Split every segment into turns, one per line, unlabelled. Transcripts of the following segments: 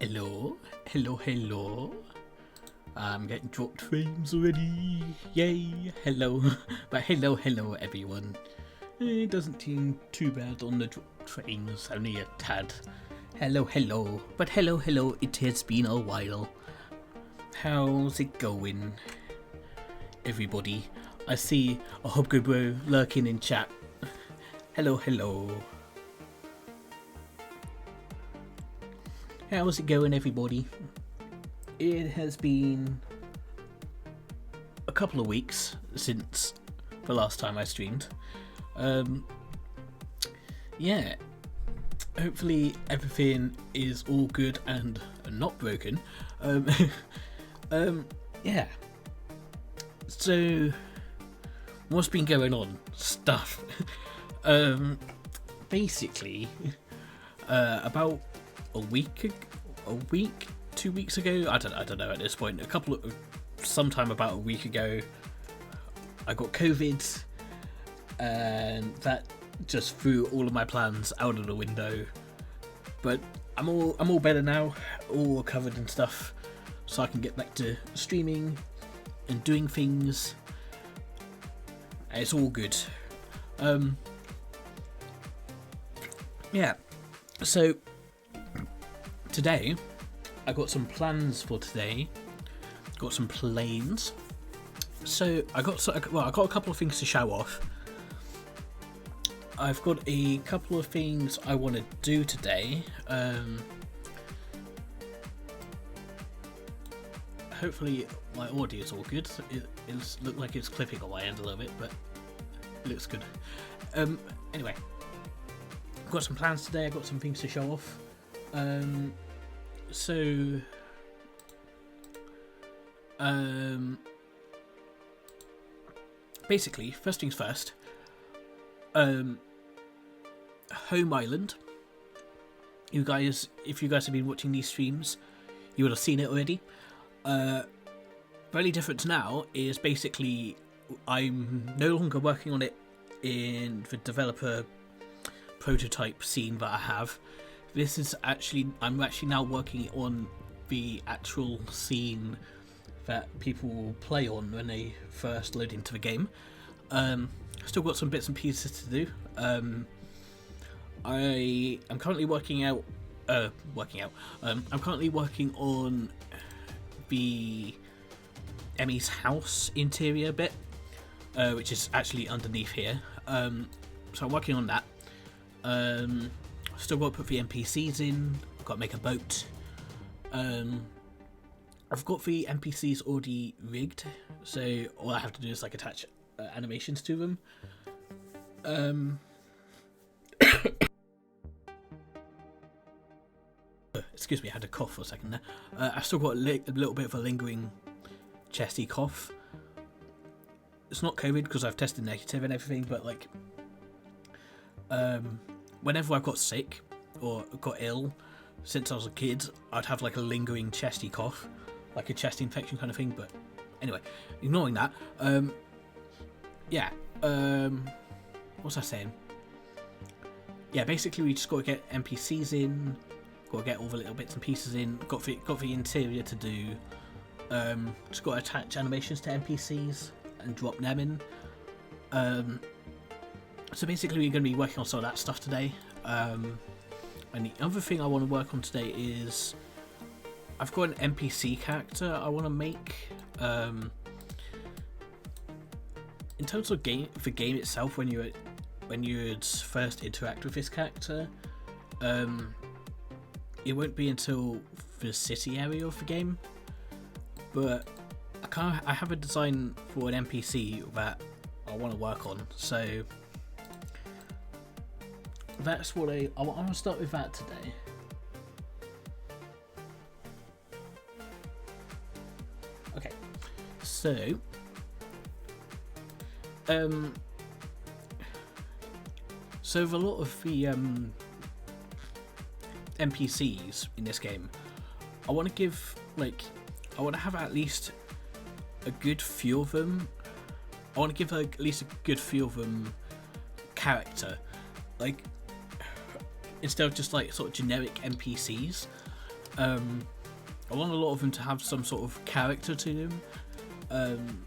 Hello, hello. I'm getting dropped frames already. Yay, hello. But hello, everyone. It doesn't seem too bad on the dropped frames, only a tad. Hello. But hello, it has been a while. How's it going, everybody? I see a Hobgo lurking in chat. Hello. How's it going, everybody? It has been a couple of weeks since the last time I streamed. Yeah, hopefully everything is all good and not broken. Yeah. So, what's been going on? Stuff. Basically, about a week, 2 weeks ago, I don't know at this point, sometime about a week ago, I got COVID, and that just threw all of my plans out of the window. But I'm all better now, all recovered and stuff, so I can get back to streaming and doing things. And it's all good. Yeah. So today, I got some plans for today. Got some plans. So I got a couple of things to show off. I've got a couple of things I want to do today. Hopefully my audio is all good. It looks like it's clipping on my end a little bit, but it looks good. Anyway, I've got some plans today. I've got some things to show off. So, basically, first things first, Home Island. If you guys have been watching these streams, you would have seen it already. The only difference now is basically I'm no longer working on it in the developer prototype scene that I have. I'm actually now working on the actual scene that people will play on when they first load into the game. Still got some bits and pieces to do. I'm currently I'm currently working on the Emmy's house interior bit, which is actually underneath here. So I'm working on that. Still got to put the NPCs in. I've got to make a boat. I've got the NPCs already rigged, so all I have to do is attach animations to them. Excuse me, I had a cough for a second there. I've still got a little bit of a lingering chesty cough. It's not COVID because I've tested negative and everything, but whenever I've got sick or got ill since I was a kid, I'd have a lingering chesty cough, like a chest infection kind of thing. But anyway, ignoring that, yeah, what's I saying? Yeah, basically we just got to get NPCs in, got to get all the little bits and pieces in, got the interior to do, just got to attach animations to NPCs and drop them in. So basically we're going to be working on some of that stuff today. And the other thing I want to work on today is I've got an NPC character I want to make. In terms of the game itself, when you'd first interact with this character, it won't be until the city area of the game. But I have a design for an NPC that I want to work on, so that's what I want to start with that today. Okay, so so a lot of the NPCs in this game, I want to have at least a good few of them. I want to give at least a good few of them character. Instead of just sort of generic NPCs, I want a lot of them to have some sort of character to them.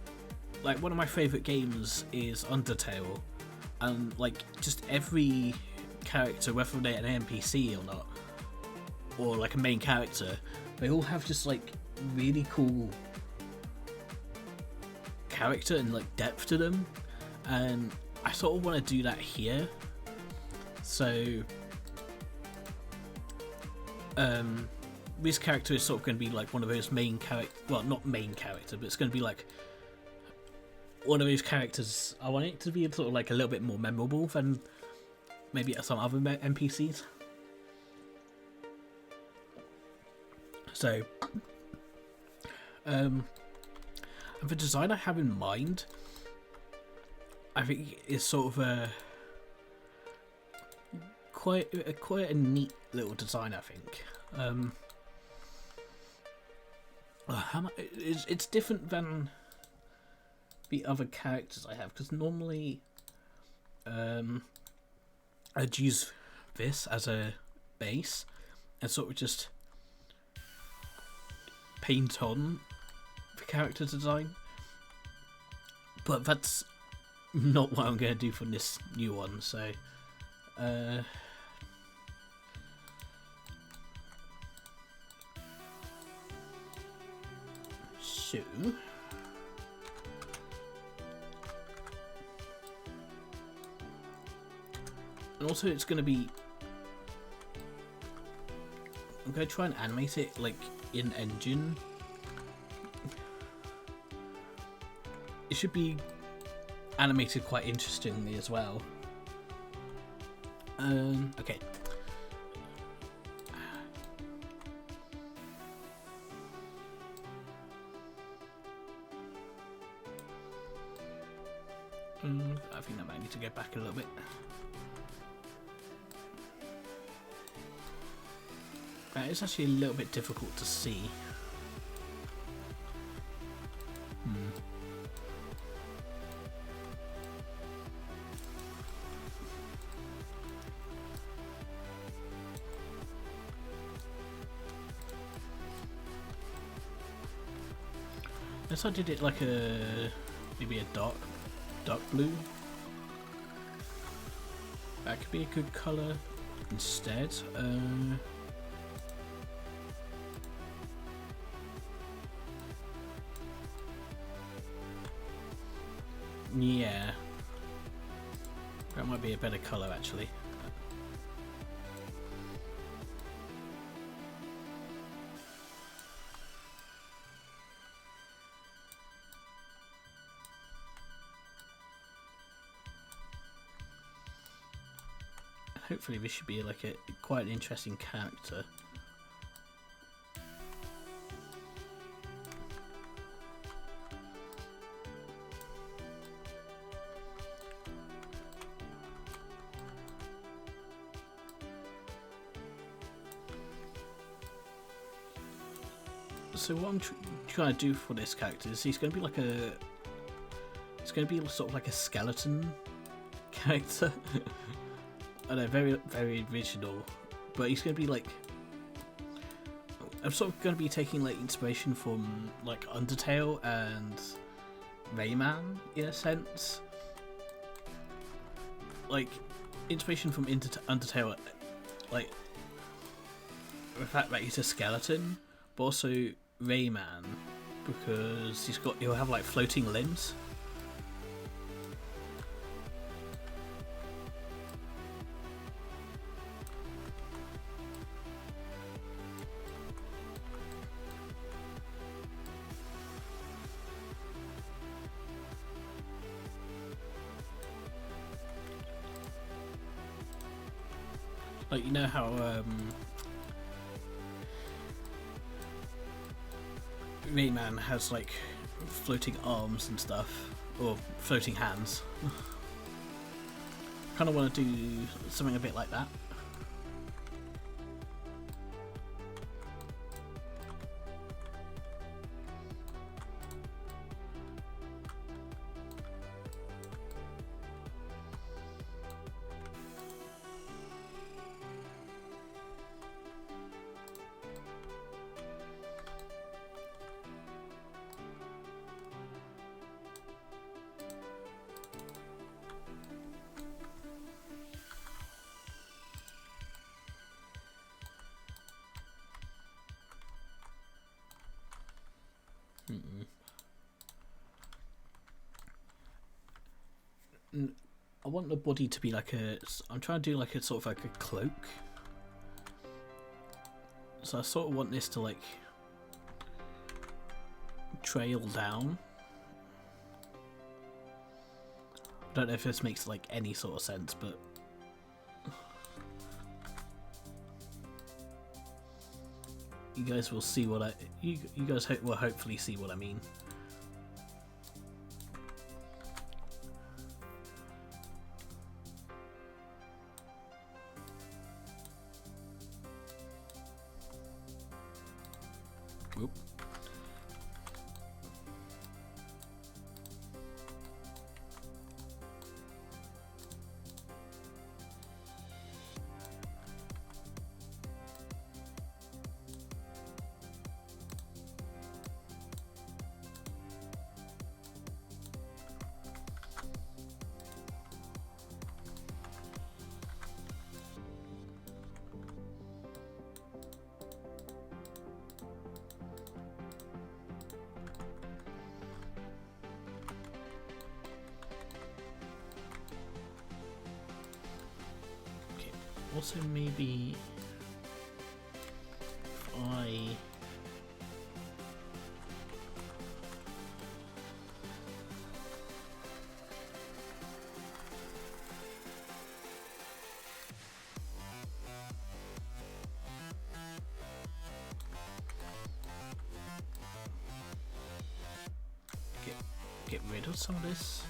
Like one of my favourite games is Undertale, and like just every character, whether they're an NPC or not, or like a main character, they all have just like really cool character and like depth to them, and I sort of want to do that here. So this character is sort of going to be like one of those main character, well, not main character, but it's going to be like one of those characters. I want it to be sort of like a little bit more memorable than maybe some other NPCs. So and the design I have in mind, I think is sort of a quite a neat little design, I think. It's different than the other characters I have, because normally I'd use this as a base and sort of just paint on the character design, but that's not what I'm going to do for this new one. So and also it's going to be, I'm going to try and animate it like in engine. It should be animated quite interestingly as well. Okay. I think I might need to go back a little bit. It's actually a little bit difficult to see. Unless I did it like maybe a dark blue. That could be a good colour instead. Yeah, that might be a better colour actually. Hopefully this should be like quite an interesting character. So what I'm trying to do for this character is he's going to be like it's going to be sort of like a skeleton character. I know, very, very original, but he's going to be like, I'm sort of going to be taking like inspiration from like Undertale and Rayman in a sense. Like inspiration from Undertale, like the fact that he's a skeleton, but also Rayman because he'll have like floating limbs. Like, you know how Rayman has like floating arms and stuff, or floating hands. Kind of want to do something a bit like that. I want the body to be like a. I'm trying to do like a sort of like a cloak. So I sort of want this to like trail down. I don't know if this makes like any sort of sense, but you guys will see what you guys will hopefully see what I mean. Oop. Also, maybe if I get rid of some of this.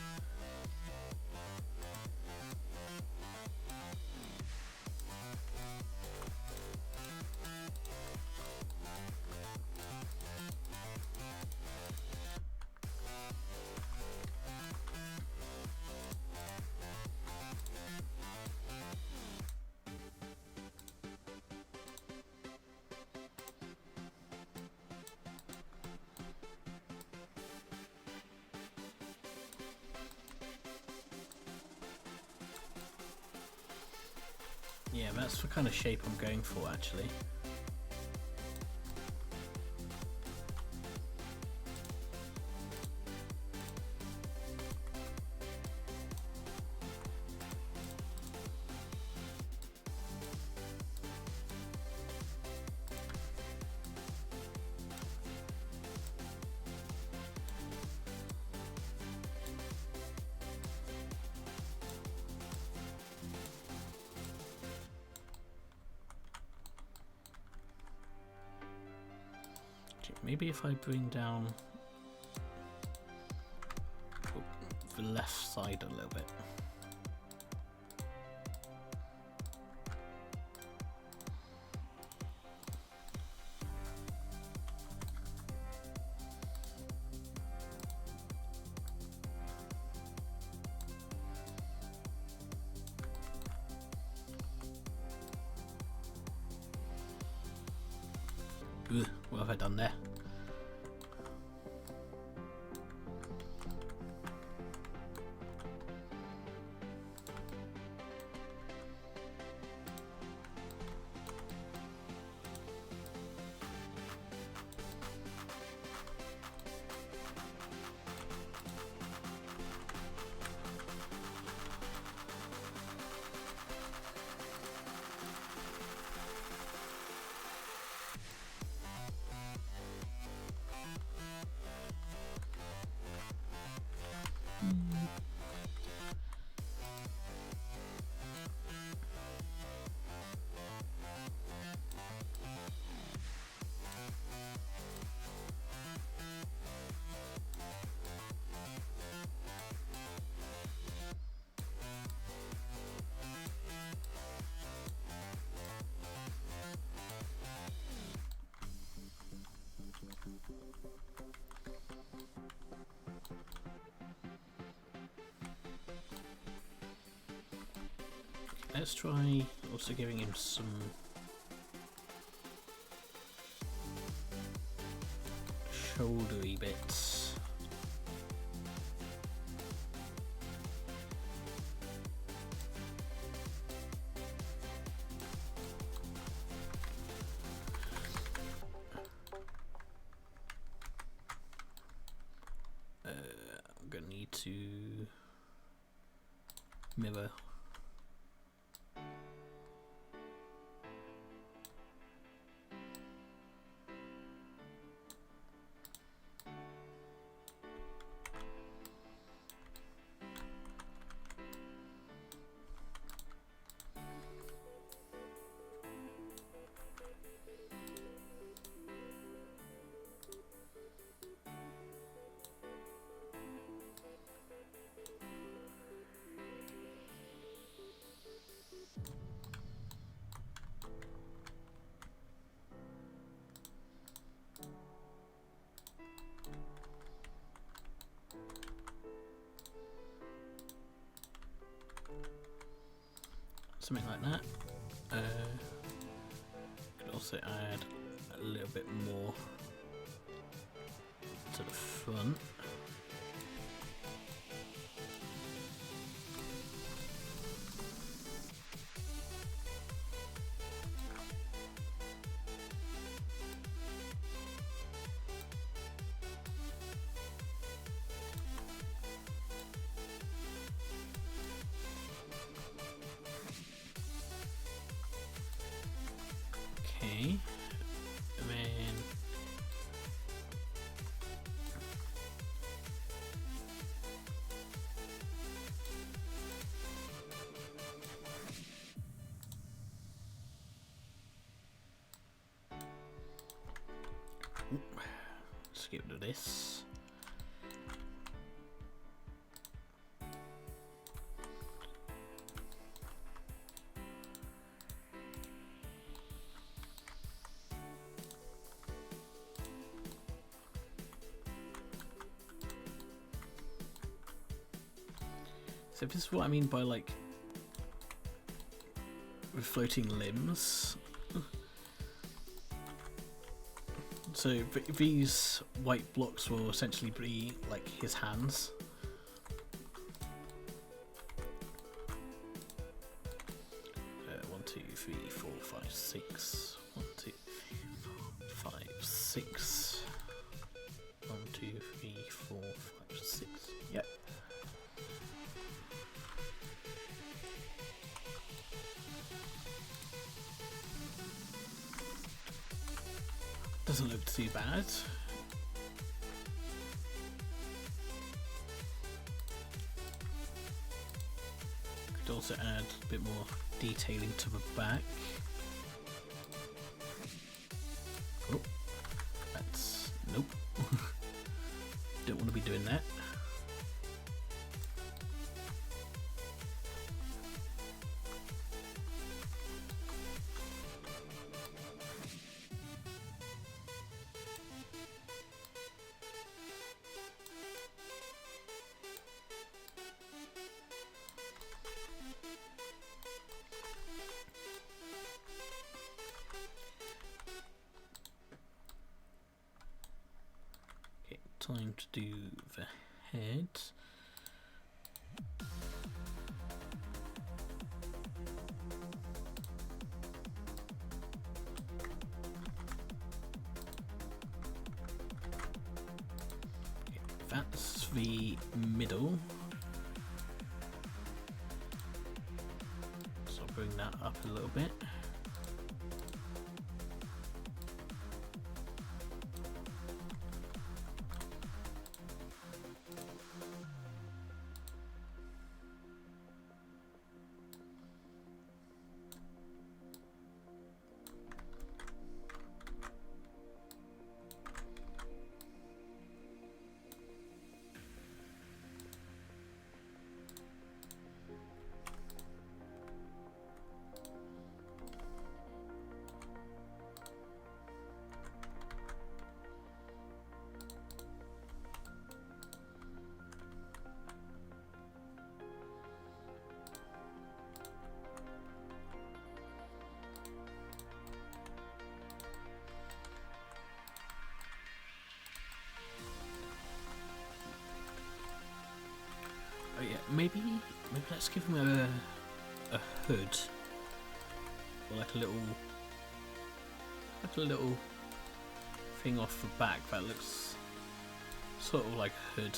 Yeah, that's the kind of shape I'm going for, actually. Maybe if I bring down the left side a little bit. Ugh, what have I done there? Let's try also giving him some shouldery bits. don't need to mirror. Something like that. Could also add a little bit more to the front. Okay, and then let's get rid of this. So this is what I mean by like with floating limbs. So these white blocks will essentially be like his hands. One, two, three, four, five, six. 1, 2, 3, 4, 5, 6. 1, 2, 3, 4, 5, 6. Yep. Doesn't look too bad. Could also add a bit more detailing to the back. Oh, that's nope. Don't want to be doing that. Time to do the head. Okay, that's the middle. So I'll bring that up a little bit. Oh yeah, maybe let's give him a hood, or like a little thing off the back that looks sort of like a hood.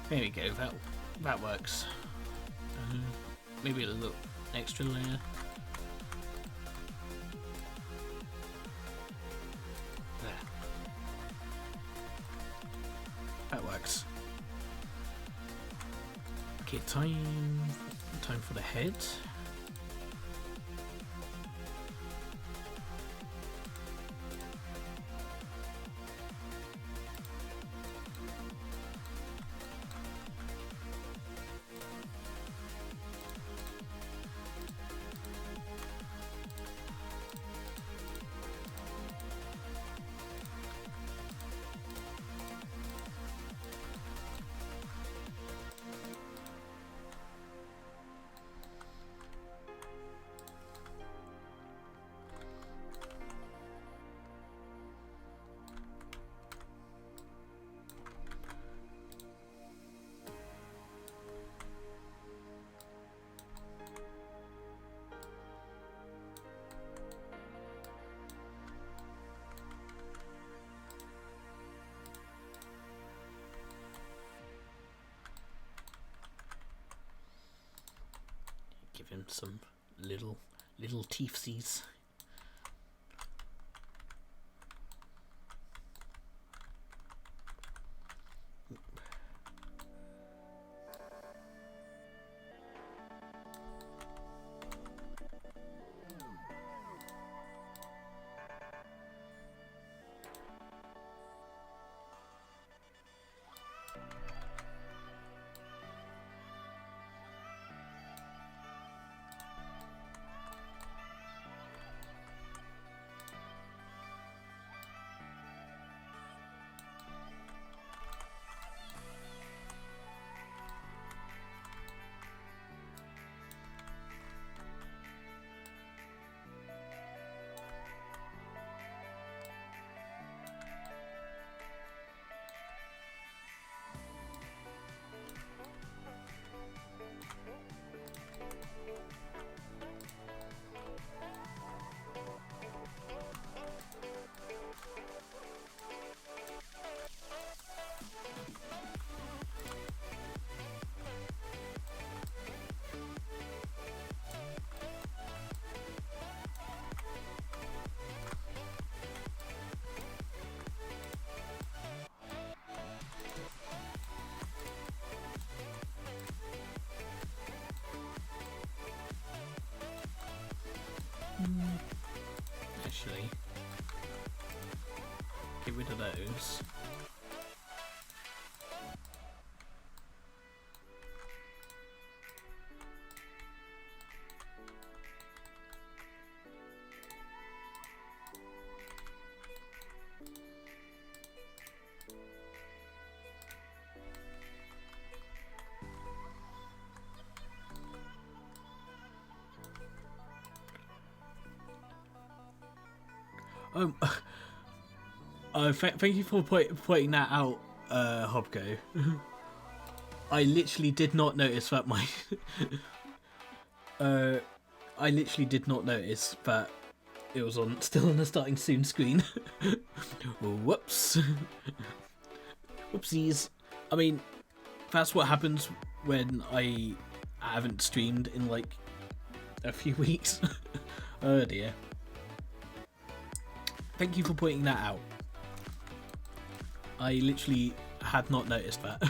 There we go. That works. Maybe a little extra layer. There. That works. Okay, time for the head. Give him some little teethsies. Actually, get rid of those. Thank you for pointing that out, Hobgo. I literally did not notice that my... I literally did not notice that it was still on the starting soon screen. Whoops. Whoopsies. I mean, that's what happens when I haven't streamed in like a few weeks. Oh dear. Thank you for pointing that out. I literally had not noticed that.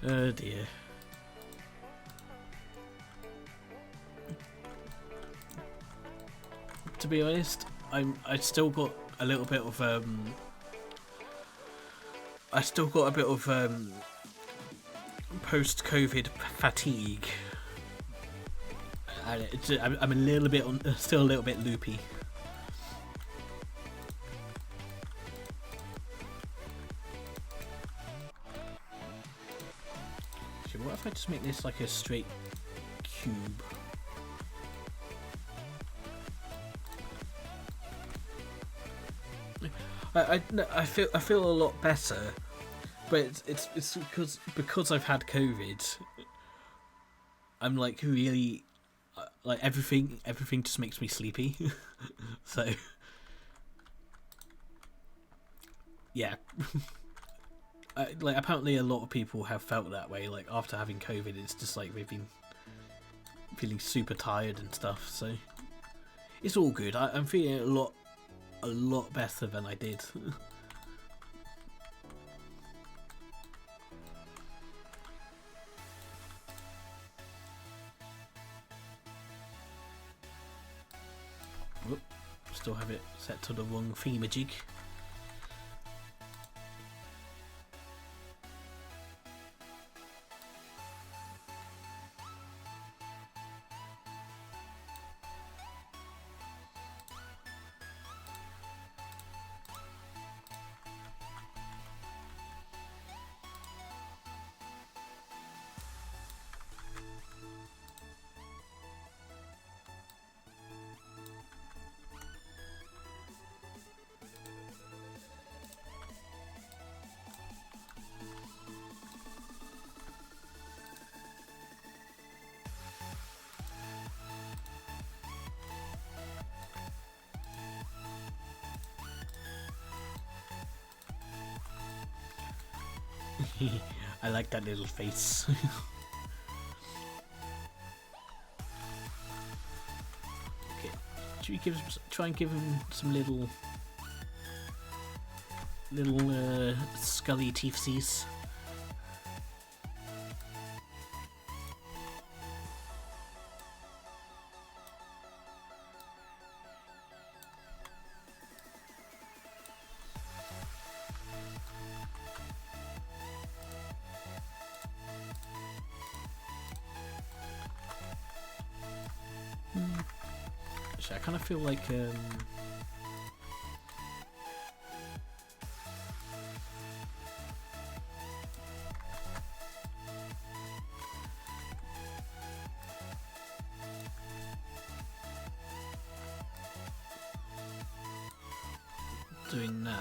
Oh dear. To be honest, I still got a little bit of post-COVID fatigue, and I'm a little bit still a little bit loopy. What if I just make this like a straight cube? I feel a lot better, but it's because I've had COVID. I'm like really like everything just makes me sleepy. So yeah. like apparently a lot of people have felt that way. Like after having COVID, it's just like they've been feeling super tired and stuff. So it's all good. I'm feeling a lot better than I did. Whoop, still have it set to the wrong themajig. I like that little face. Okay, should we try and give him some little scully teethsies? Actually, I kind of feel like doing that.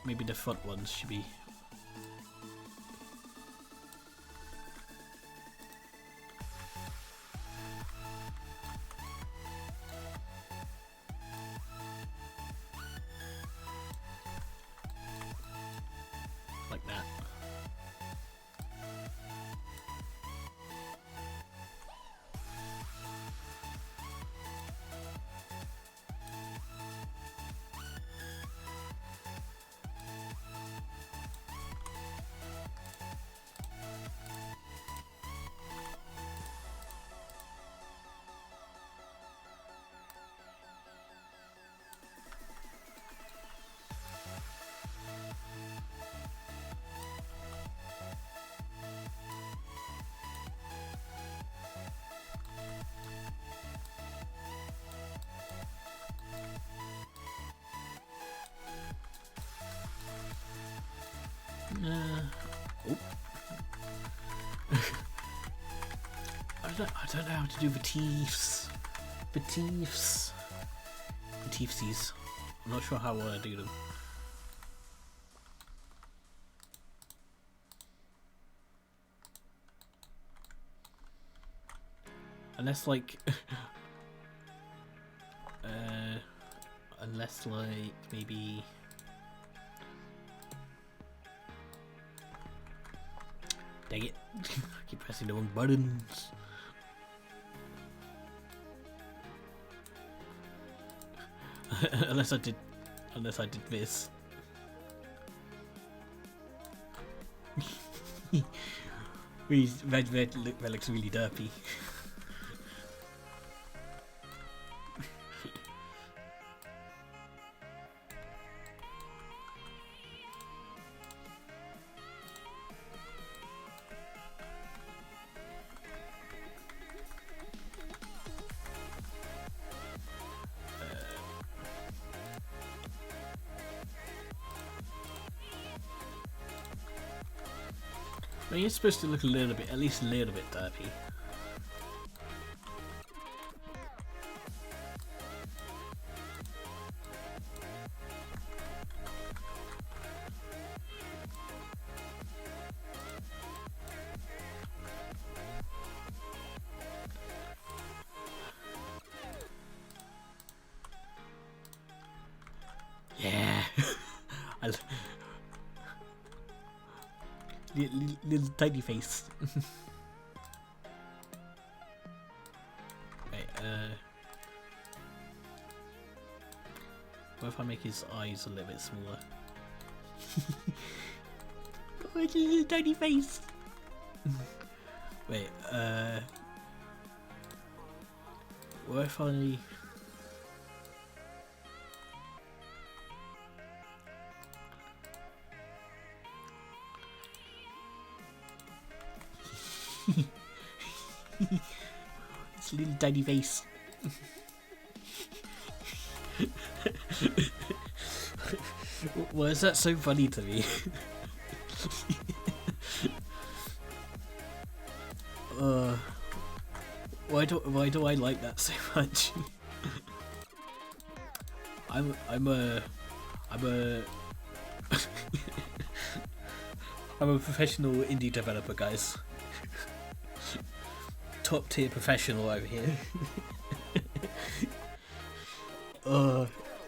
Maybe the front ones should be. Like that. Oh. I don't know how to do the teeths. The teeths. The teethsies. I'm not sure how I want to do them. Unless like unless like maybe dang it. I keep pressing the wrong buttons. unless I did this. Red looks really derpy. I mean, it's supposed to look a little bit, at least a little bit derpy. Yeah. Little tiny face. Wait, what if I make his eyes a little bit smaller? Oh, it's a little tiny face. Wait, what if I... It's a little tiny face. Why is that so funny to me? Why do I like that so much? I'm a I'm a professional indie developer, guys. Top tier professional over here.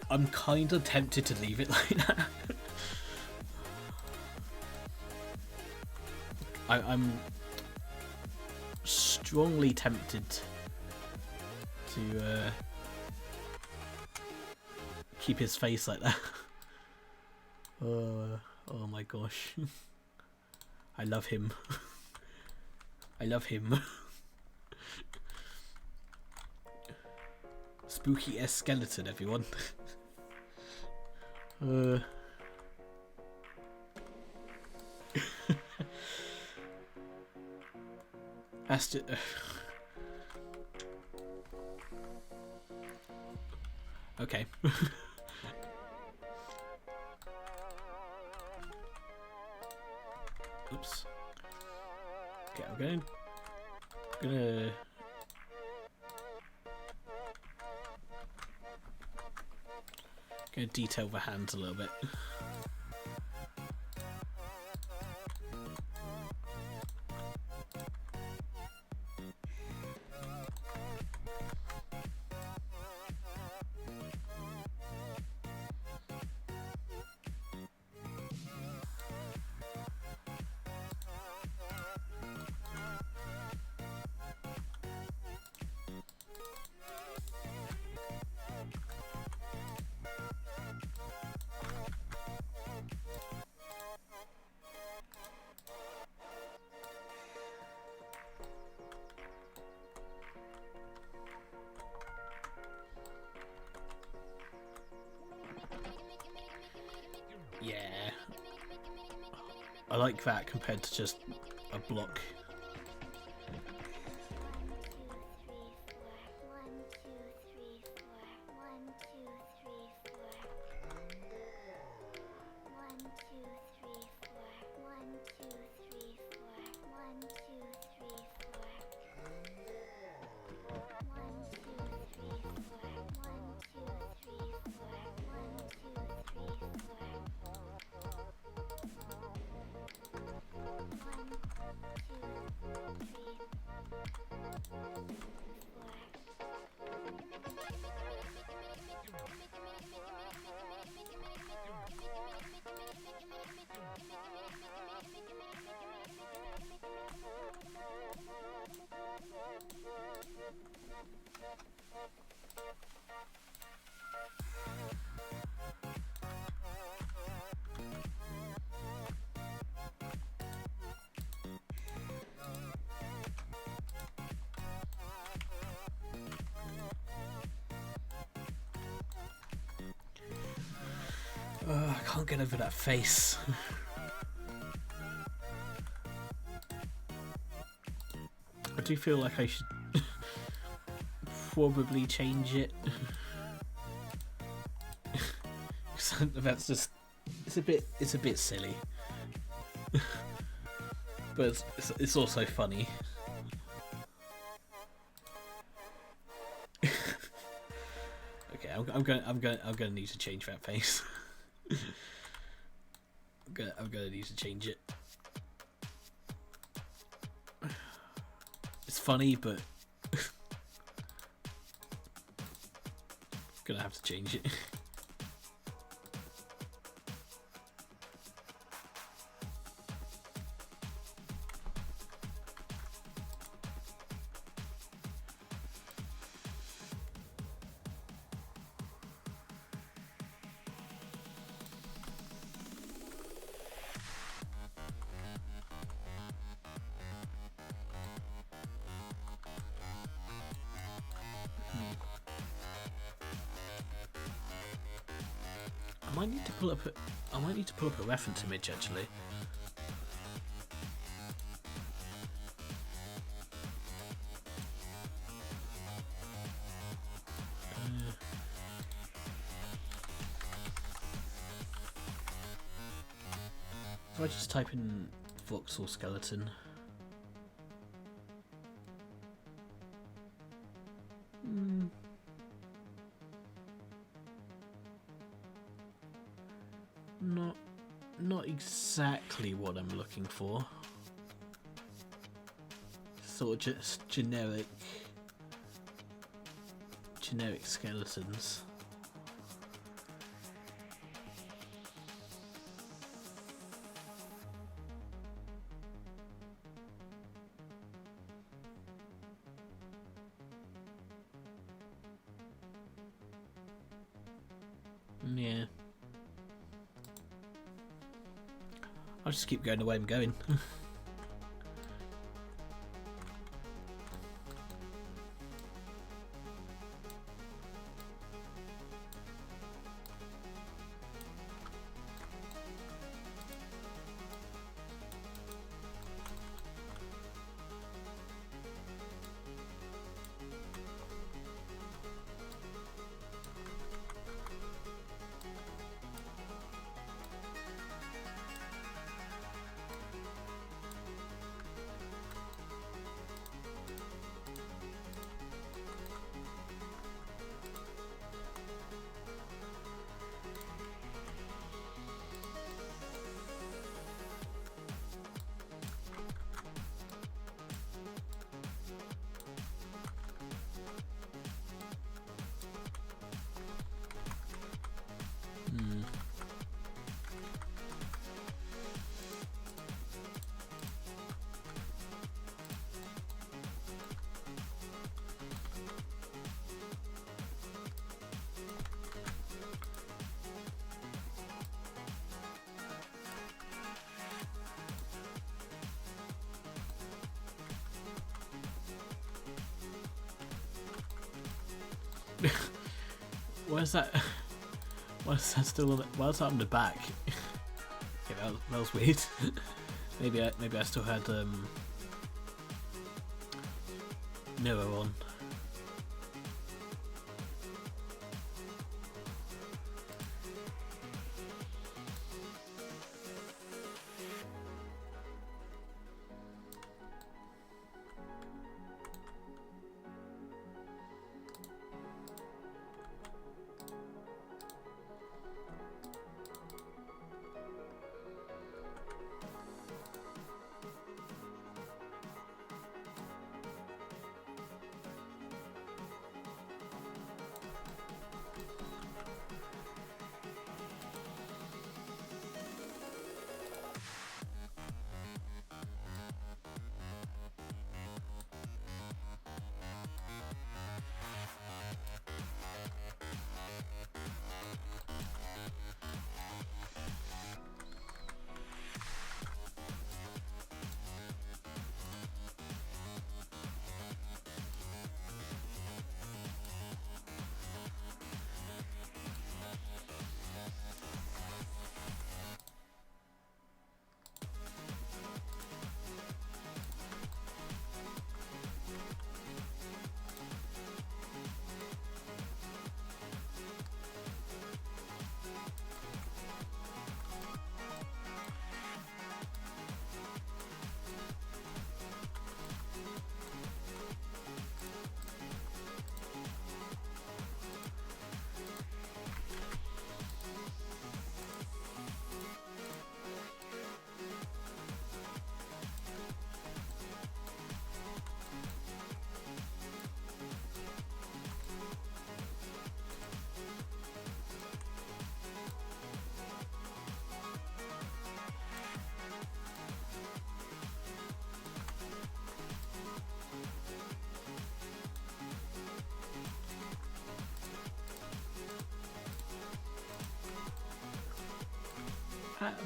I'm kind of tempted to leave it like that. I'm strongly tempted to keep his face like that. Oh my gosh. I love him. I love him. Spooky ass skeleton, everyone. Has to. Okay. Oops. Okay, I'm gonna detail the hands a little bit. Yeah, I like that compared to just a block. I can't get over that face. I do feel like I should probably change it. That's just it's a bit silly. But it's also funny. Okay, I'm gonna need to change that face. I'm gonna need to change it. It's funny, but gonna have to change it. I might need to pull up a reference image actually. If I just type in voxel skeleton. Not exactly what I'm looking for. Sort of just generic skeletons. Yeah. I'll just keep going the way I'm going. Where's that? Why is that still on the, why is that on the back? Okay, that was weird. maybe I still had mirror on.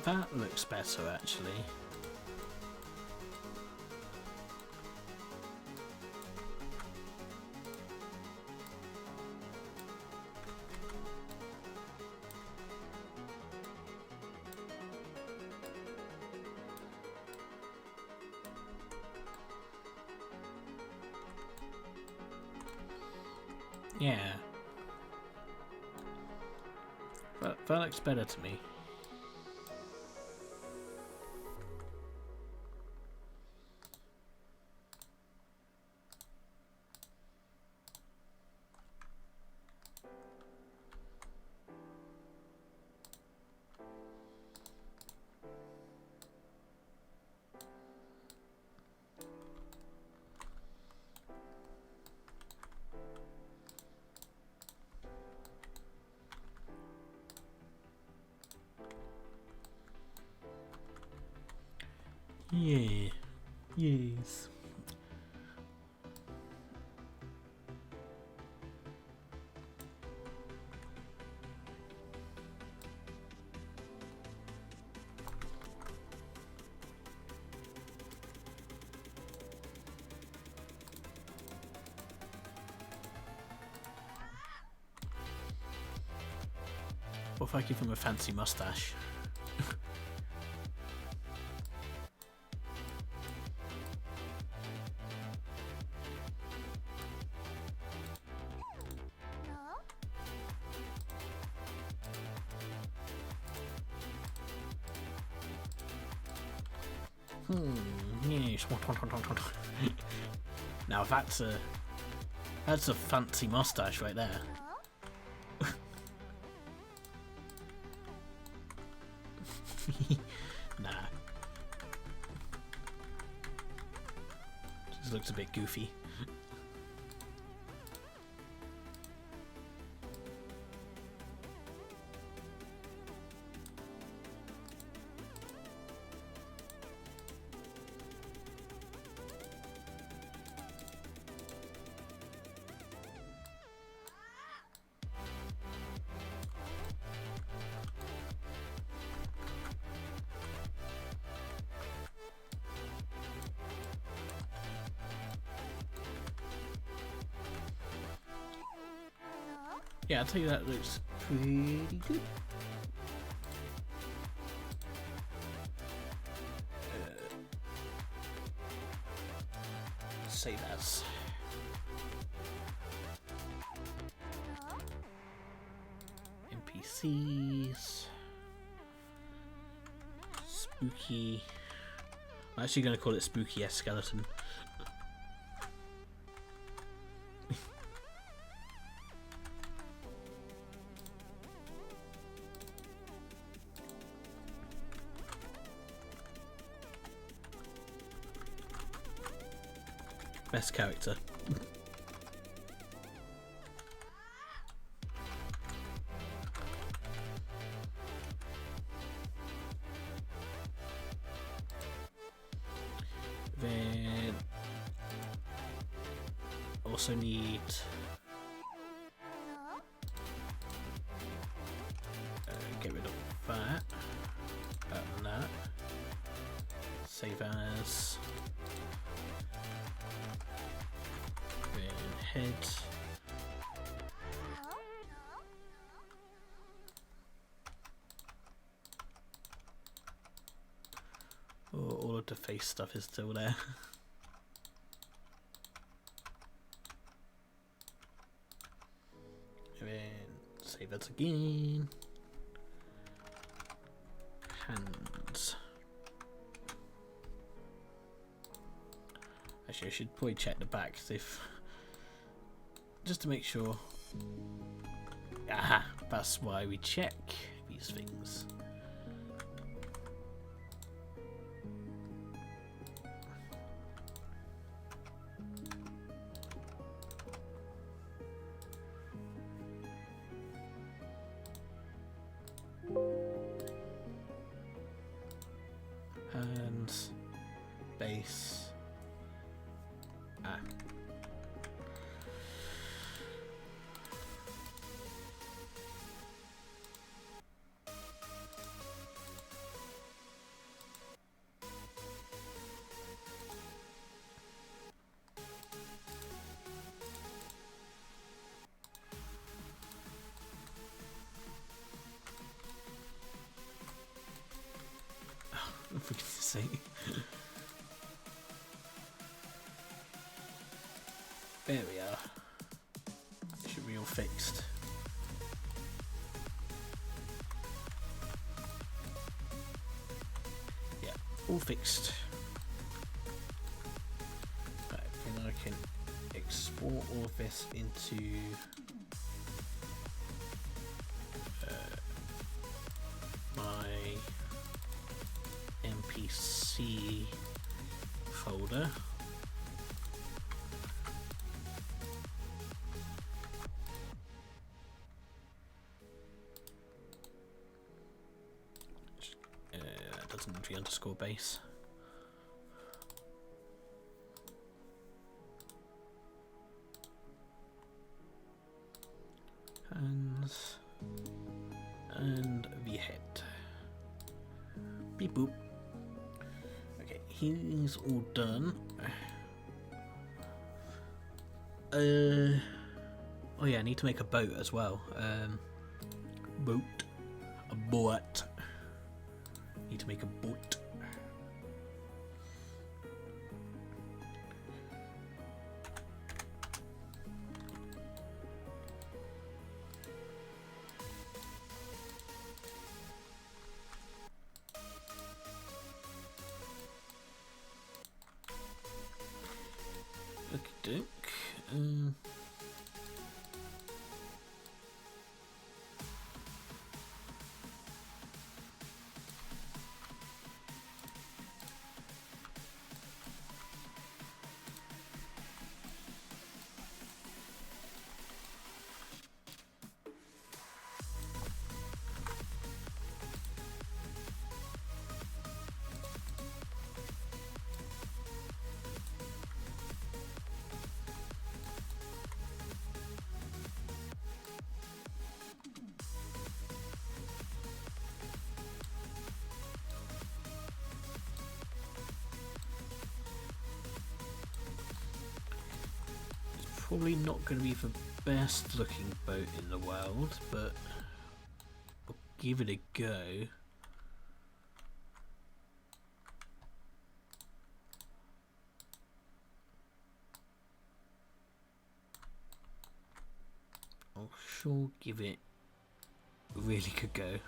That looks better, actually. Yeah. That looks better to me. Yeah. Yes. What if I give him a fancy mustache? Yes. Now that's a fancy mustache right there. Nah. Just looks a bit goofy. Yeah, I'll tell you that looks pretty good. Save as. NPCs. Spooky. I'm actually going to call it Spooky S Skeleton. Best character. Then also need get rid of that and that. Save as. Then head. Oh, all of the face stuff is still there. And then save that again. Hands. Actually, I should probably check the back if just to make sure. Aha, that's why we check these things. And base. Ah. sake. There we are. Should be all fixed. Yeah, all fixed. Right, then I can export all of this into my NPC folder. Doesn't need to be underscore base. Hands and the head. Beep boop. Okay, he's all done. Oh yeah, I need to make a boat as well. Boat. A boat. Need to make a boat. Okey doke. Probably not going to be the best looking boat in the world, but we'll give it a go. I'll sure give it a really good go.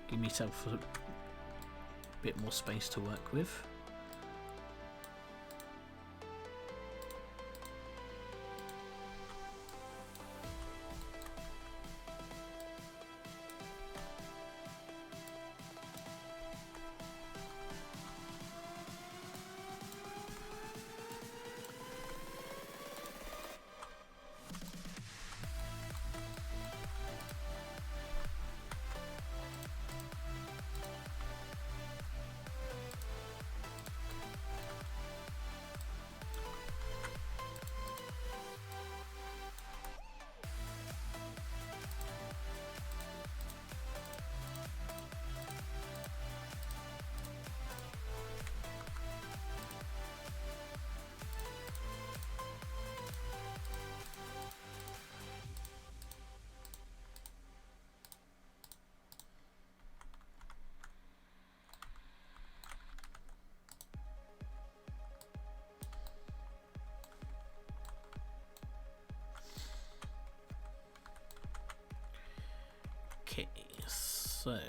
Give myself a bit more space to work with. Okay, so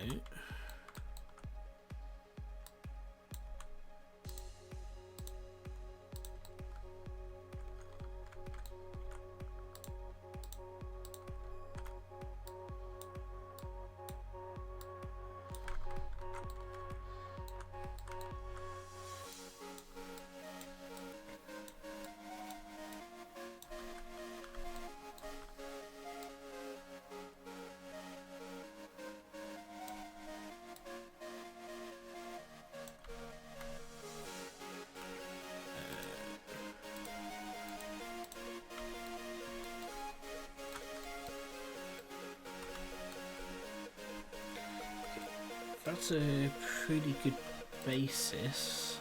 that's a pretty good basis.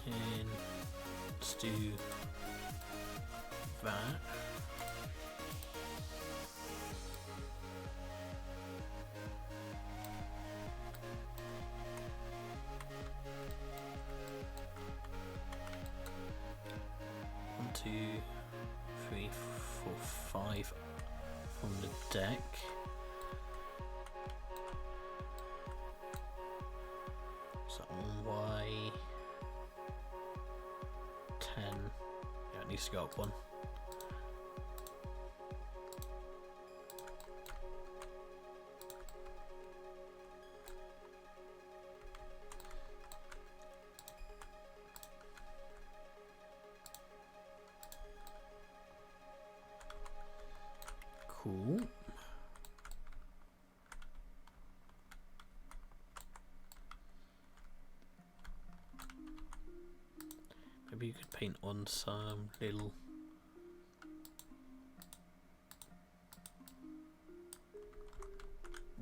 And let's do that. One, two, three, four, five on the deck. So on Y 10. Yeah, it needs to go up one. Cool. Maybe you could paint on some little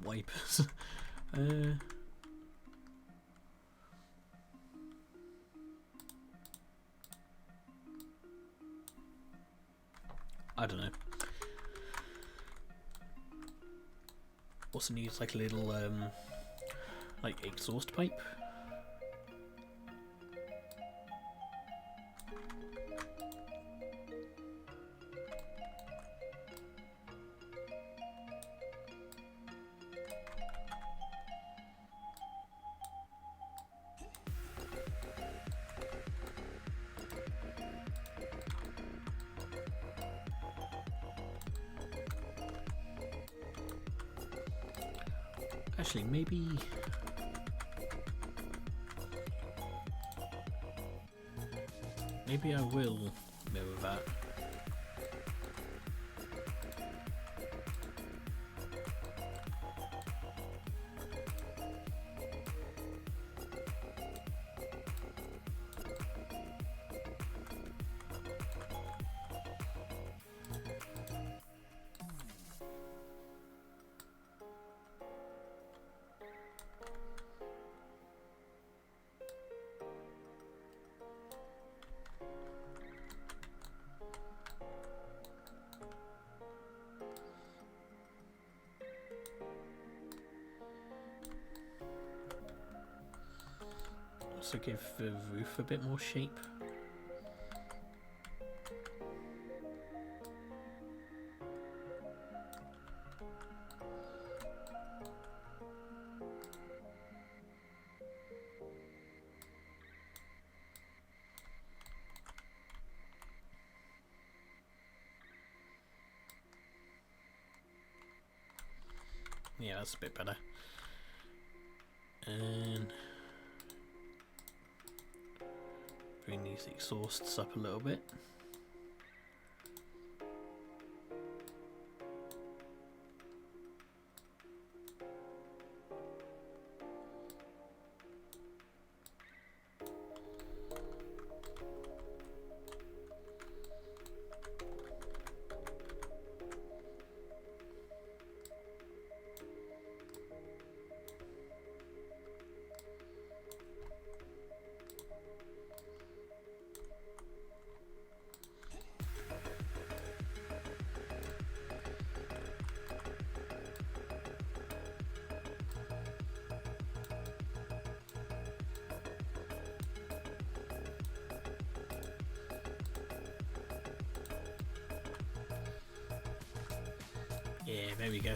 wipers. I don't know. Also needs like a little like exhaust pipe. Actually, maybe I will mirror that. also give the roof a bit more shape. Yeah, that's a bit better. And bring these exhausts up a little bit. Yeah, there we go.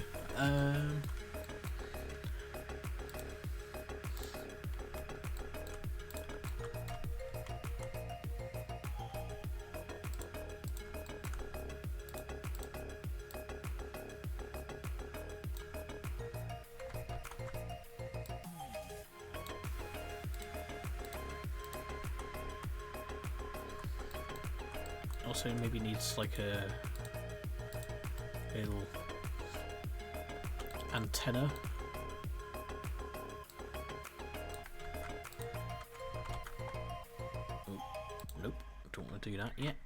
Also, maybe needs like a little antenna. Oh, nope, don't want to do that yet.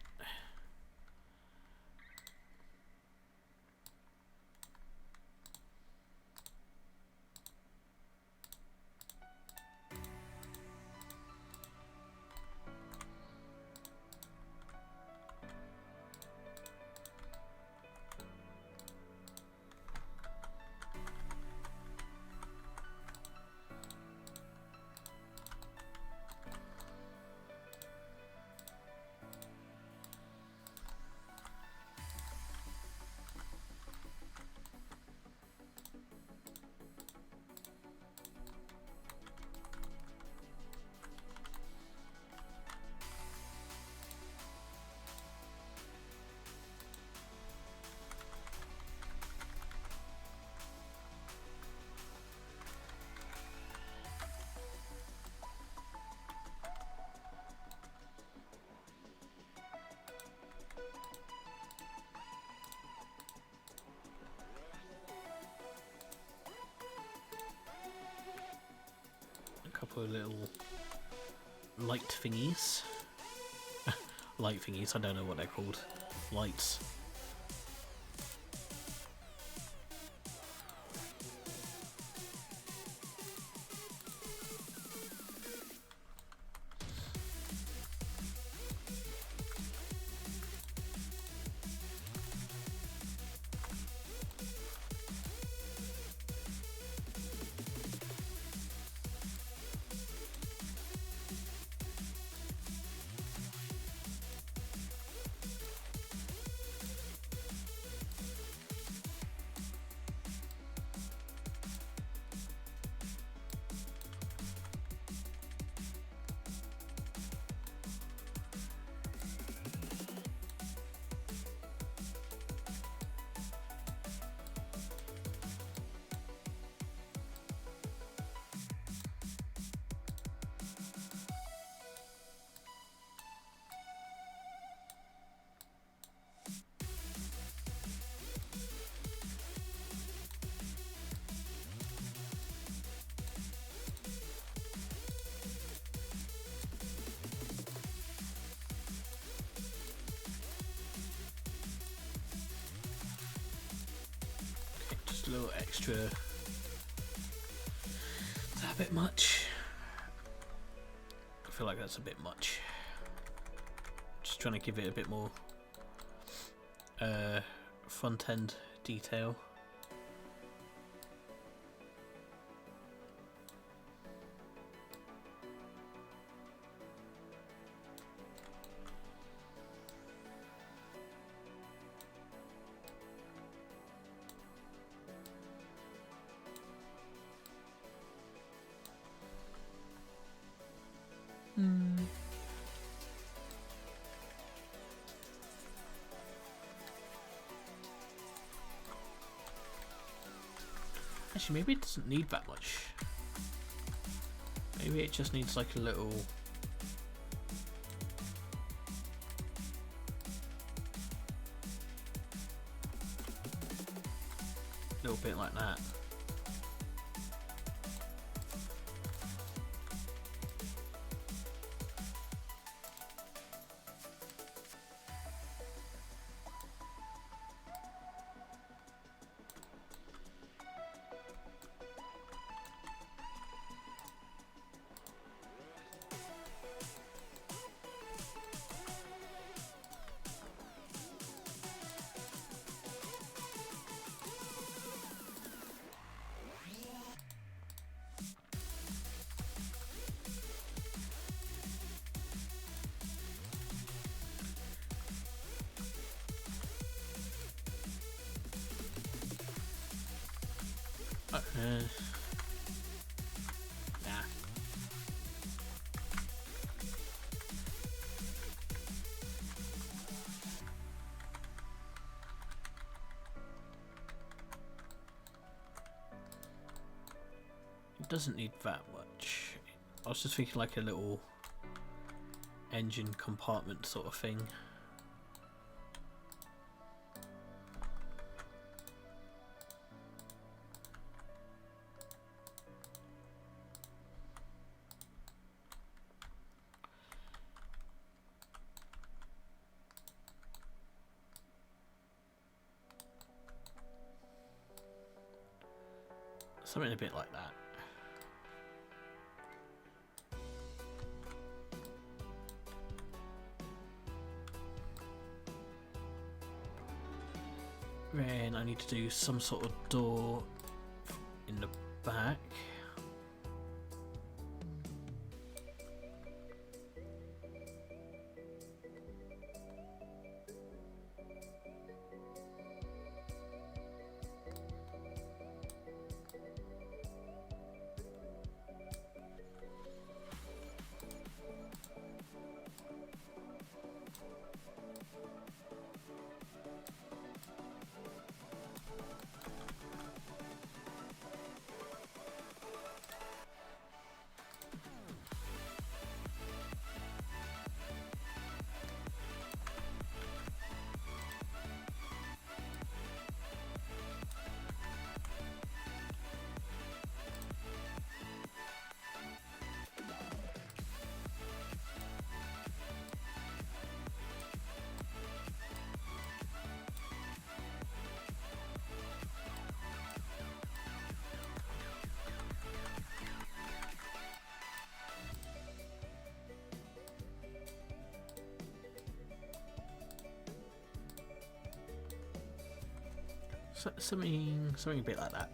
Couple of little light thingies. Light thingies, I don't know what they're called. Lights. Just a little extra. Is that a bit much? I feel like that's a bit much. Just trying to give it a bit more front end detail. Actually, maybe it doesn't need that much. Maybe it just needs like a little bit like that. Nah. It doesn't need that much. I was just thinking like a little engine compartment sort of thing. Something a bit like that. Then I need to do some sort of door in the back. So, something a bit like that.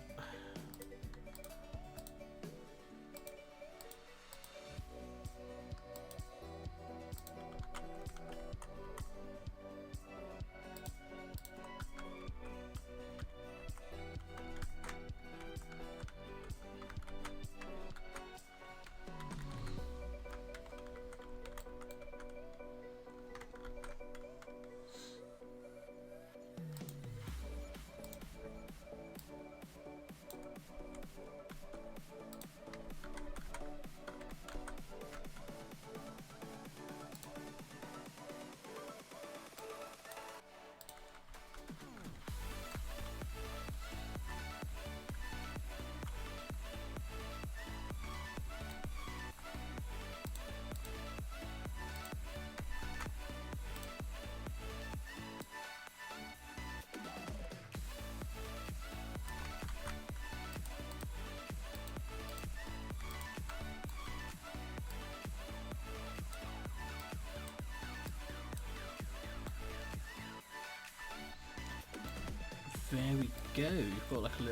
There we go. You've got like a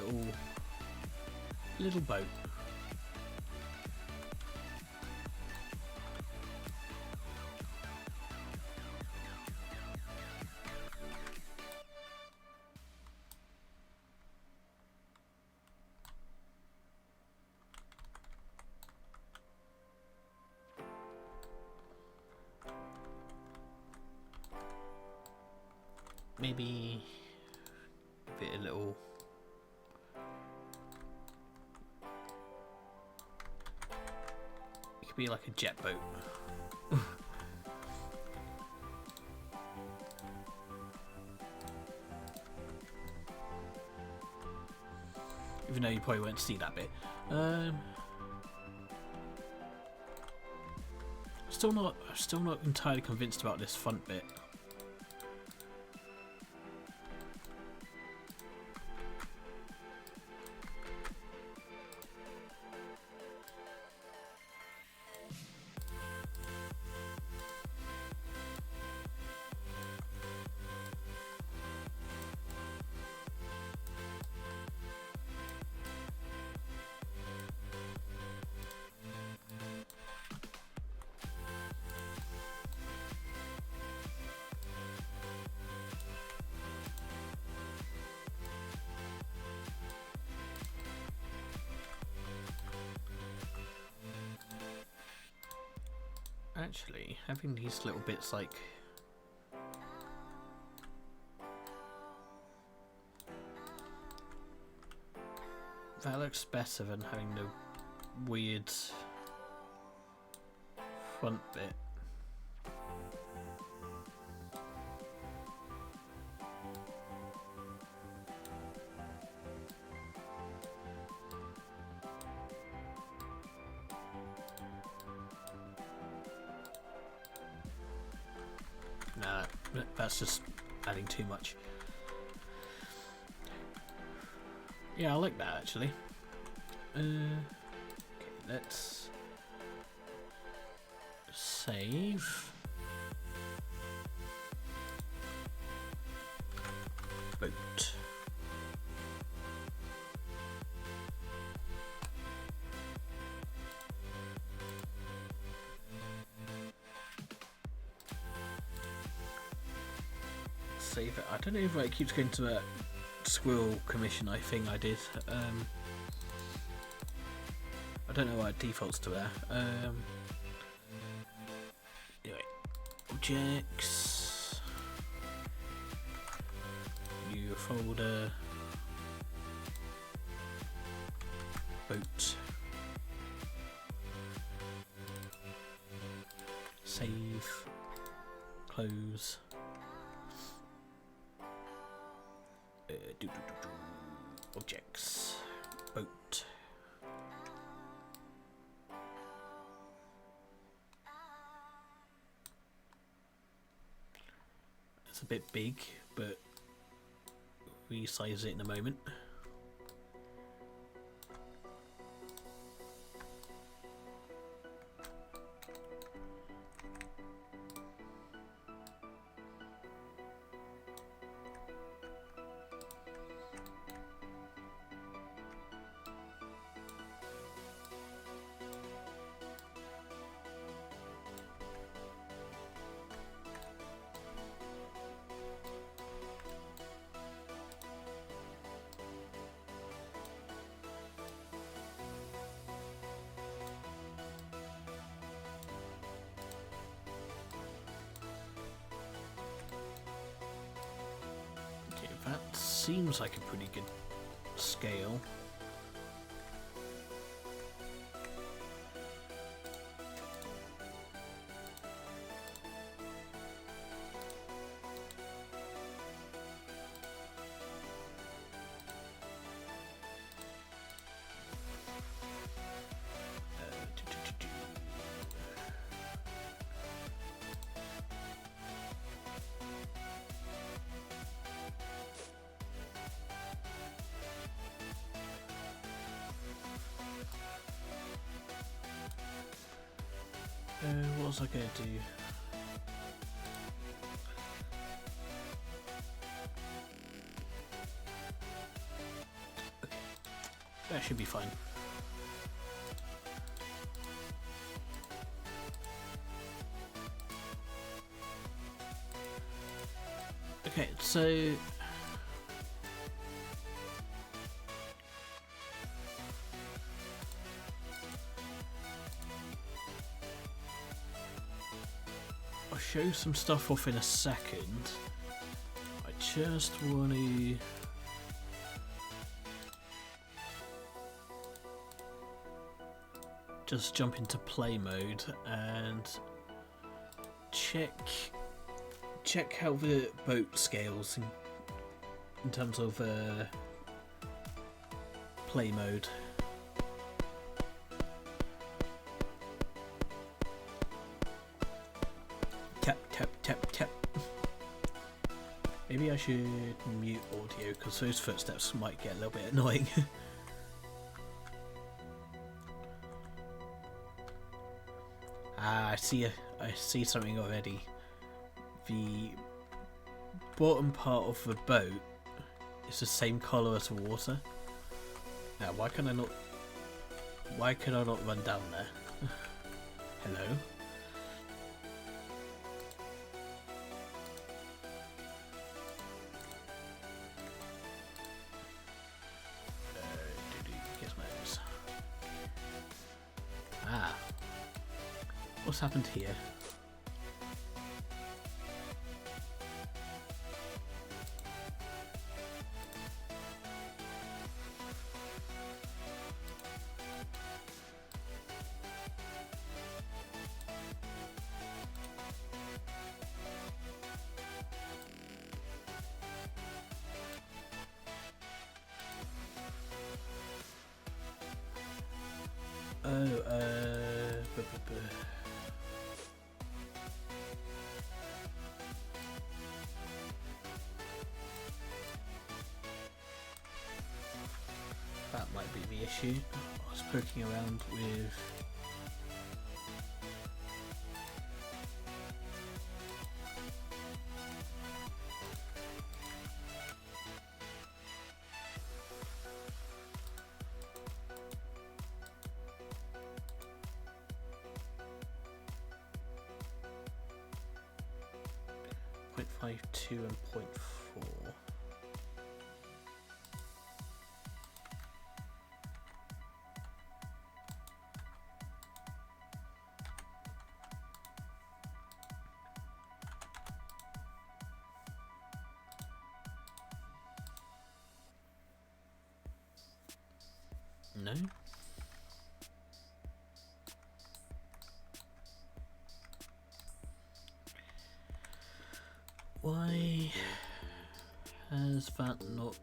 little boat. Maybe a little could be like a jet boat. Even though you probably won't see that bit. Still not entirely convinced about this front bit. Actually, having these little bits like that looks better than having the weird front bit. Nah, that's just adding too much. Yeah, I like that actually. Okay, let's save. Boat. Save it. I don't know if it keeps going to that squirrel commission I think I did. I don't know why it defaults to there. Anyway, objects, new folder, boat, save, close. Objects, boat. It's a bit big, but resize it in a moment. That seems like a pretty good scale. What was I going to do? Okay, that should be fine. Okay, so I'll show some stuff off in a second. I just want to just jump into play mode and check how the boat scales in terms of play mode. Tap tap tap tap. Maybe I should mute audio because those footsteps might get a little bit annoying. I see something already. The bottom part of the boat is the same colour as the water. Now, why can I not run down there? Hello? Gizmos. Ah. What's happened here? That might be the issue. I was poking around with .52 and .4. No? Why has that not...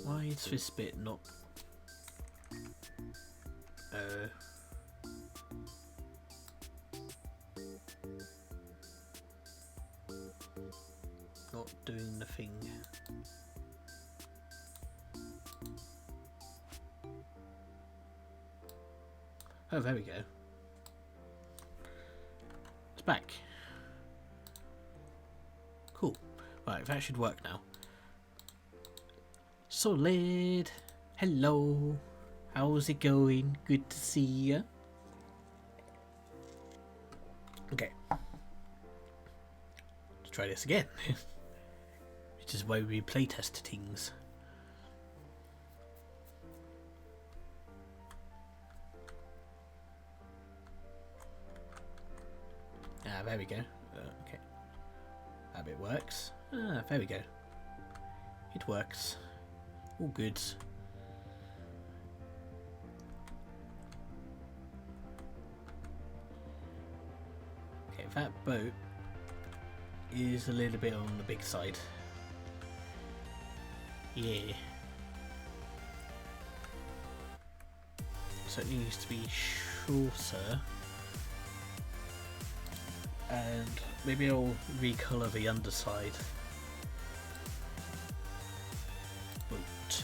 Why is this bit not... not doing the thing? Oh, there we go. It's back. Cool. Right, that should work now. Solid. Hello. How's it going? Good to see you. Okay. Let's try this again. Which is why we playtest things. Ah, there we go. Okay. That bit works. Ah, there we go. It works. All good. Okay, that boat is a little bit on the big side. Yeah. So it needs to be shorter. And maybe I'll recolour the underside. Boat.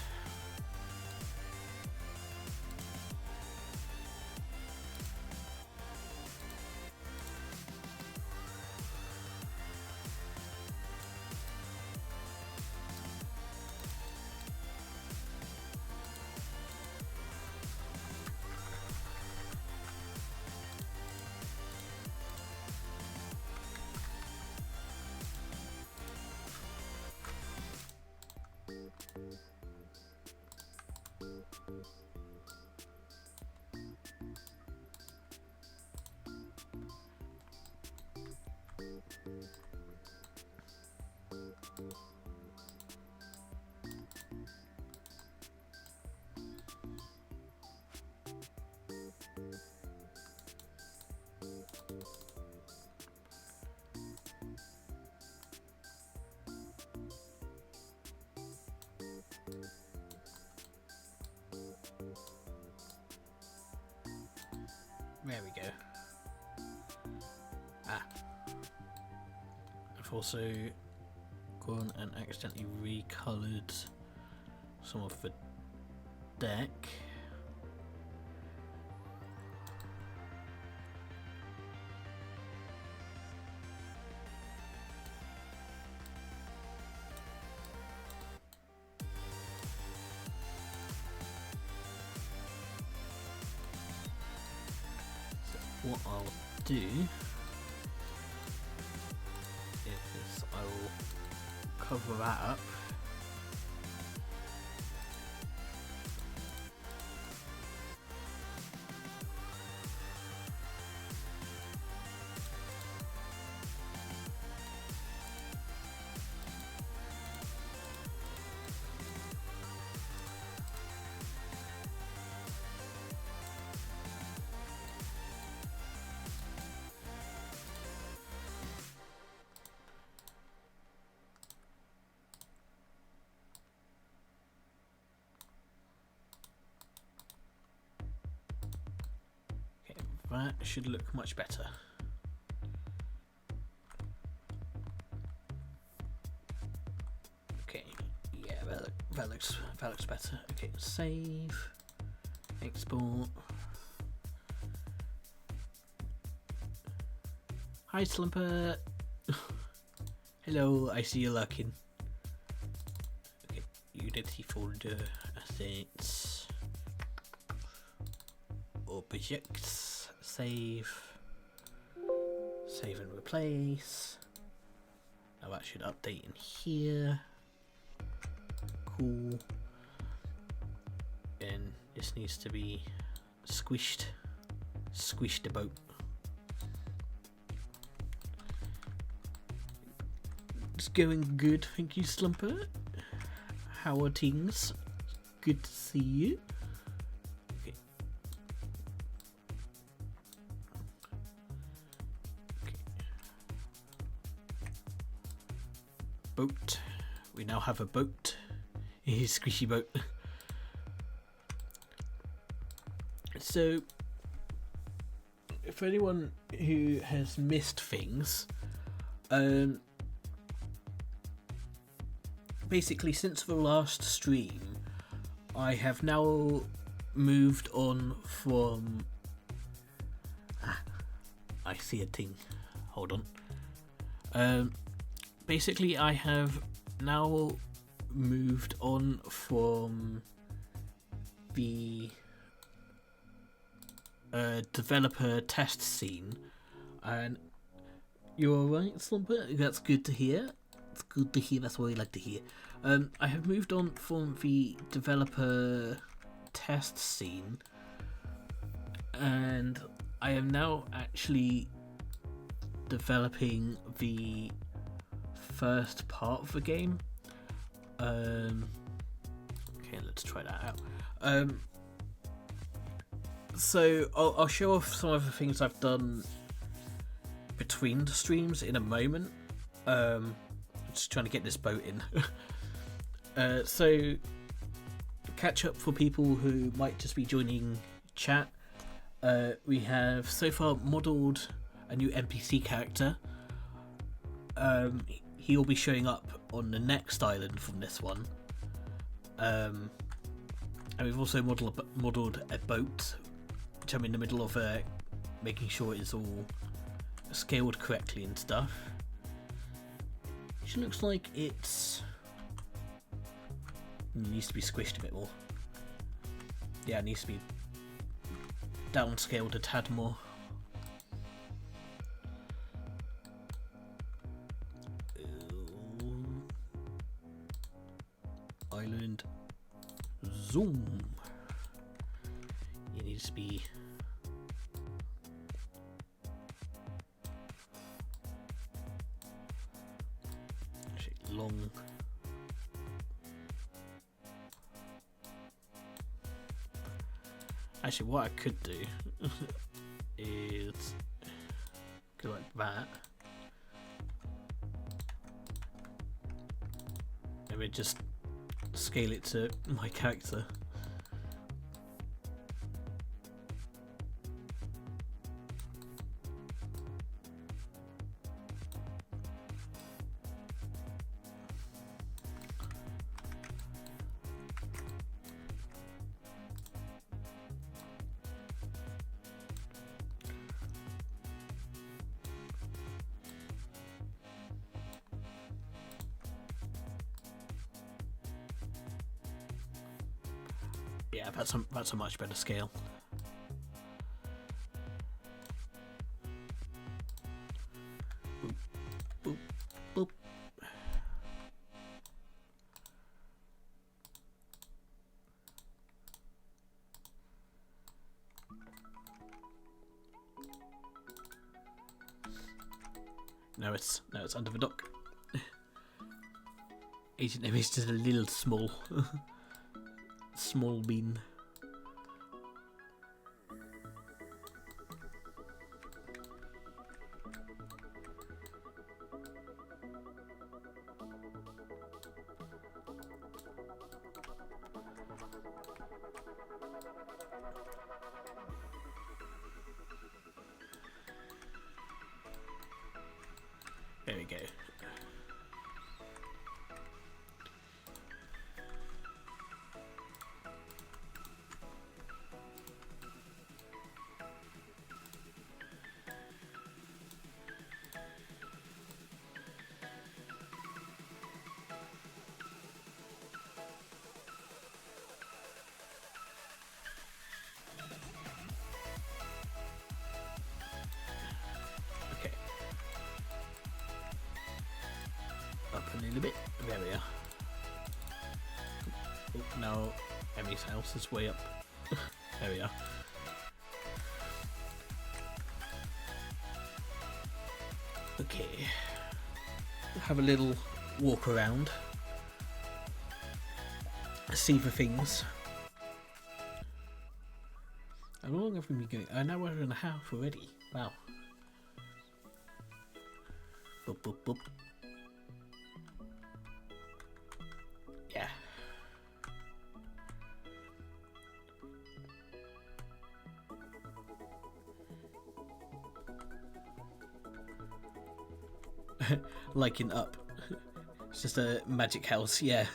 There we go. I've also gone and accidentally recolored some of the deck. What I'll do is I will cover that up. That should look much better. Okay, yeah, that looks better. Okay, save, export. Hi, Slumper. Hello, I see you lurking. Okay, Unity folder, assets, objects. Save and replace. Now that should update in here. Cool. And this needs to be squished about. It's going good, thank you, Slumper. How are things? Good to see you. Boat. We now have a boat. A squishy boat. So, for anyone who has missed things, basically since the last stream, I have now moved on from... I see a thing. Hold on. Basically, I have now moved on from the developer test scene, and you're alright, Slumper? That's good to hear. It's good to hear, that's what we like to hear. I have moved on from the developer test scene, and I am now actually developing the first part of the game. Okay, let's try that out. So I'll show off some of the things I've done between the streams in a moment. Just trying to get this boat in. So catch up for people who might just be joining chat. We have so far modelled a new NPC character. He'll be showing up on the next island from this one. And we've also modelled a boat, which I'm in the middle of making sure it's all scaled correctly and stuff. Which looks like it needs to be squished a bit more. Yeah, it needs to be downscaled a tad more. Island zoom. It needs to be . long. Actually, what I could do is go like that. And then just scale it to my character. Yeah, that's a much better scale. Boop, boop, boop. No, it's under the dock. Agent M is just a little small. Small bean. There we go. Okay. Up a little bit. There we are. Oh, now Emmy's house is way up. There we are. Okay. Have a little walk around. See the things. How long have we been going? Oh, now we're in a half already. Wow. Boop, boop, boop. Yeah. Liking up. It's just a magic house, yeah.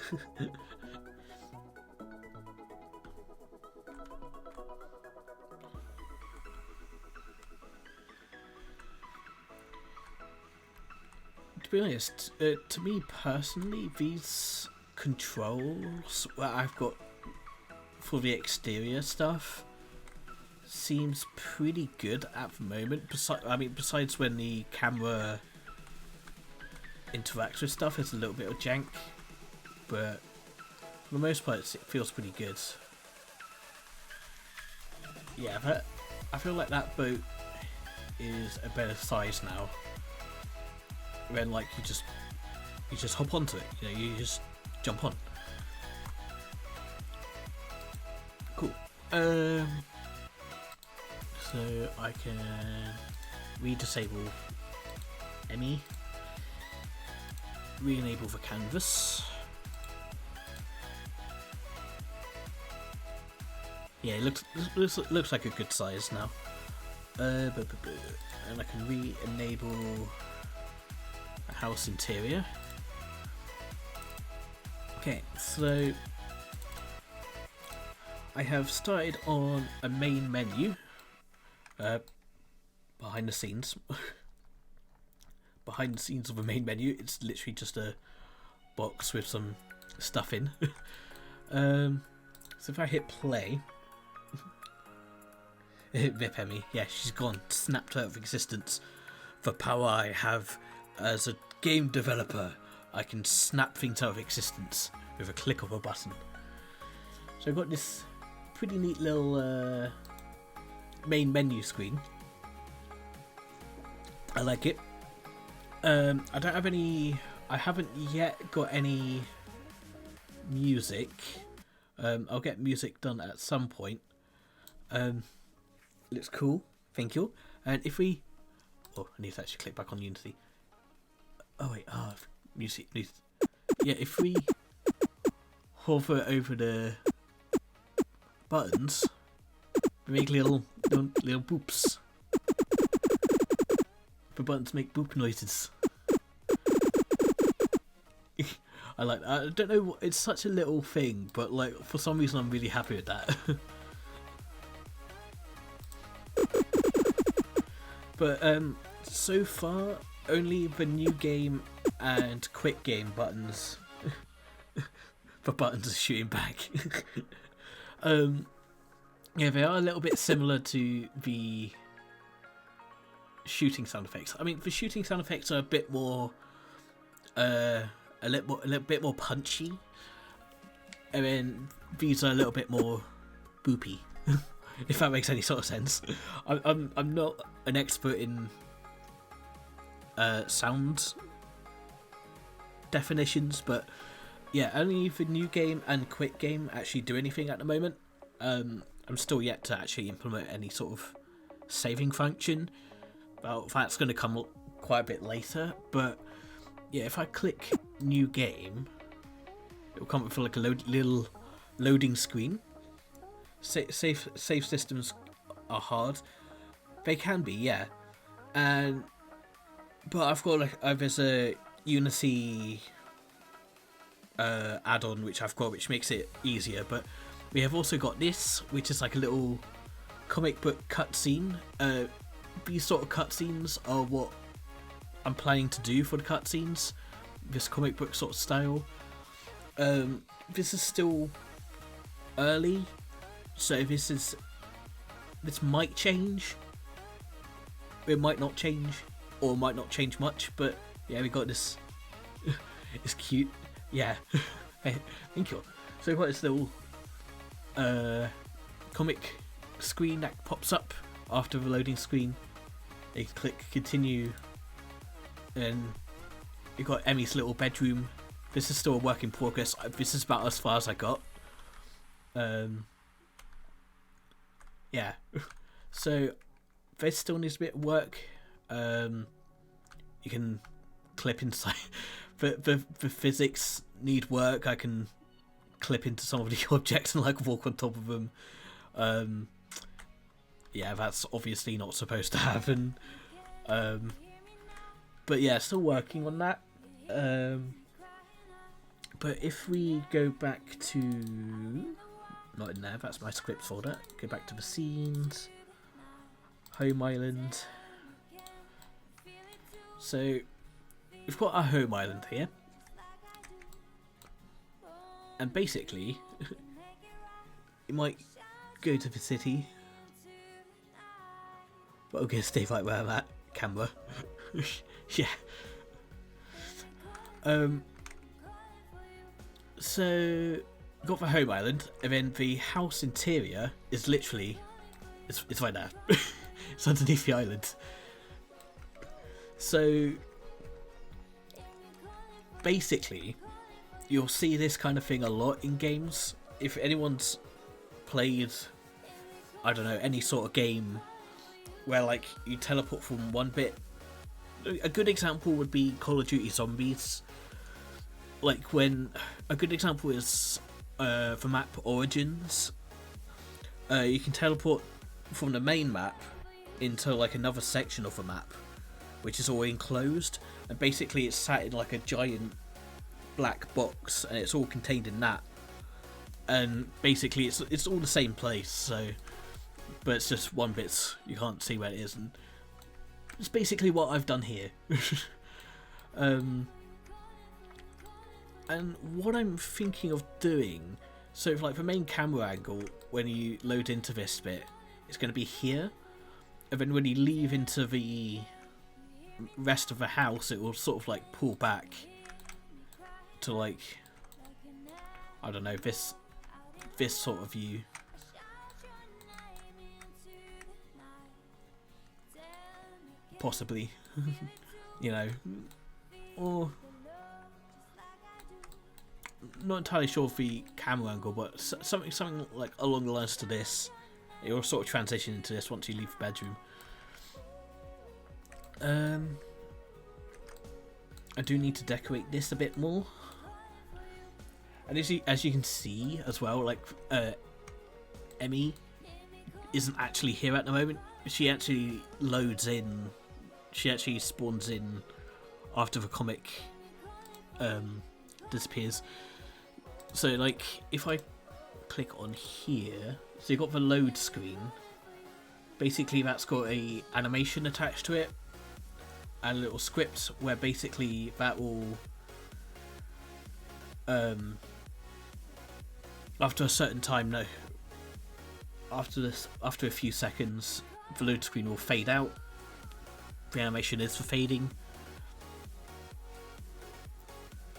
To be honest, to me personally, these controls that I've got for the exterior stuff seems pretty good at the moment. Besides when the camera interacts with stuff, it's a little bit of jank, but for the most part, it feels pretty good. Yeah, but I feel like that boat is a better size now. When like you just hop onto it, you know, you just jump on. Cool. So I can re-disable Emmy, re-enable the canvas. Yeah, it looks like a good size now. And I can re-enable a house interior. Okay, so I have started on a main menu. Behind the scenes. Behind the scenes of a main menu, it's literally just a box with some stuff in. So if I hit play, Rip Emmy, yeah, she's gone, snapped out of existence. The power I have as a game developer, I can snap things out of existence with a click of a button. So I've got this pretty neat little main menu screen. I like it. I don't have any I haven't yet got any music. I'll get music done at some point. Looks cool. Thank you. And if we... Oh, I need to actually click back on Unity. Oh, wait. Music. Yeah, if we hover over the buttons, we make little boops. The buttons make boop noises. I like that. I don't know, it's such a little thing, but like for some reason I'm really happy with that. But so far only the new game and quick game buttons. The buttons are shooting back. Yeah, they are a little bit similar to the shooting sound effects. I mean, the shooting sound effects are a bit more, a little bit more punchy, and then these are a little bit more boopy, if that makes any sort of sense. I'm not an expert in sound definitions, but yeah, only the new game and quick game actually do anything at the moment. I'm still yet to actually implement any sort of saving function. Well, that's going to come quite a bit later, but yeah, if I click new game, it will come up with like a little loading screen. Save systems are hard. They can be, yeah. But I've got like there's a Unity add-on which I've got, which makes it easier. But we have also got this, which is like a little comic book cutscene. These sort of cutscenes are what I'm planning to do for the cutscenes. This comic book sort of style. This is still early, so this might change. It might not change, or might not change much. But yeah, we got this. It's cute. Yeah, thank you. So we've got this little comic screen that pops up after the loading screen. You click continue, and you got Emmy's little bedroom. This is still a work in progress. This is about as far as I got. Yeah. So this still needs a bit of work. You can clip inside. The physics need work. I can clip into some of the objects and like walk on top of them. Yeah, that's obviously not supposed to happen. But yeah, still working on that. But if we go back to... Not in there, that's my scripts folder. Go back to the scenes. Home island. So, we've got our home island here. And basically, you might go to the city. But I'm going to stay right where I'm at, camera. Yeah. So, got the home island, and then the house interior is literally, it's right there. It's underneath the island. So, basically, you'll see this kind of thing a lot in games. If anyone's played, I don't know, any sort of game where like you teleport from one bit, a good example would be Call of Duty Zombies. Like when a good example is the map Origins. You can teleport from the main map into like another section of the map, which is all enclosed, and basically it's sat in like a giant black box, and it's all contained in that. And basically it's all the same place, so but it's just one bit you can't see where it is, and it's basically what I've done here. And what I'm thinking of doing, so if like the main camera angle when you load into this bit, it's going to be here, and then when you leave into the rest of the house, it will sort of like pull back to like, I don't know, this sort of view. Possibly. You know, or not entirely sure of the camera angle, but something like along the lines to this. It will sort of transition into this once you leave the bedroom. I do need to decorate this a bit more. And as you can see as well, like Emmy isn't actually here at the moment. She actually loads in. She actually spawns in after the comic disappears. So like if I click on here, so you've got the load screen. Basically that's got a animation attached to it and a little script where basically that will after a certain time, no, after a few seconds, the load screen will fade out. The animation is for fading.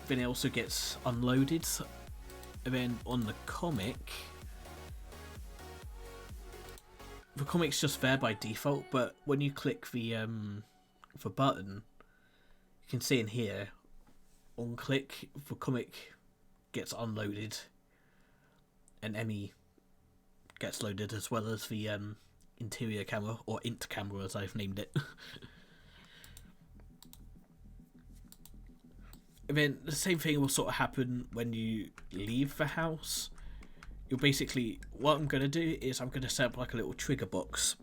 Then it also gets unloaded, and then on the comic's just there by default. But when you click the button, you can see in here, on click, the comic gets unloaded, and Emmy gets loaded as well as the interior camera, or int camera as I've named it. And then the same thing will sort of happen when you leave the house. You'll basically, what I'm going to do is I'm going to set up like a little trigger box.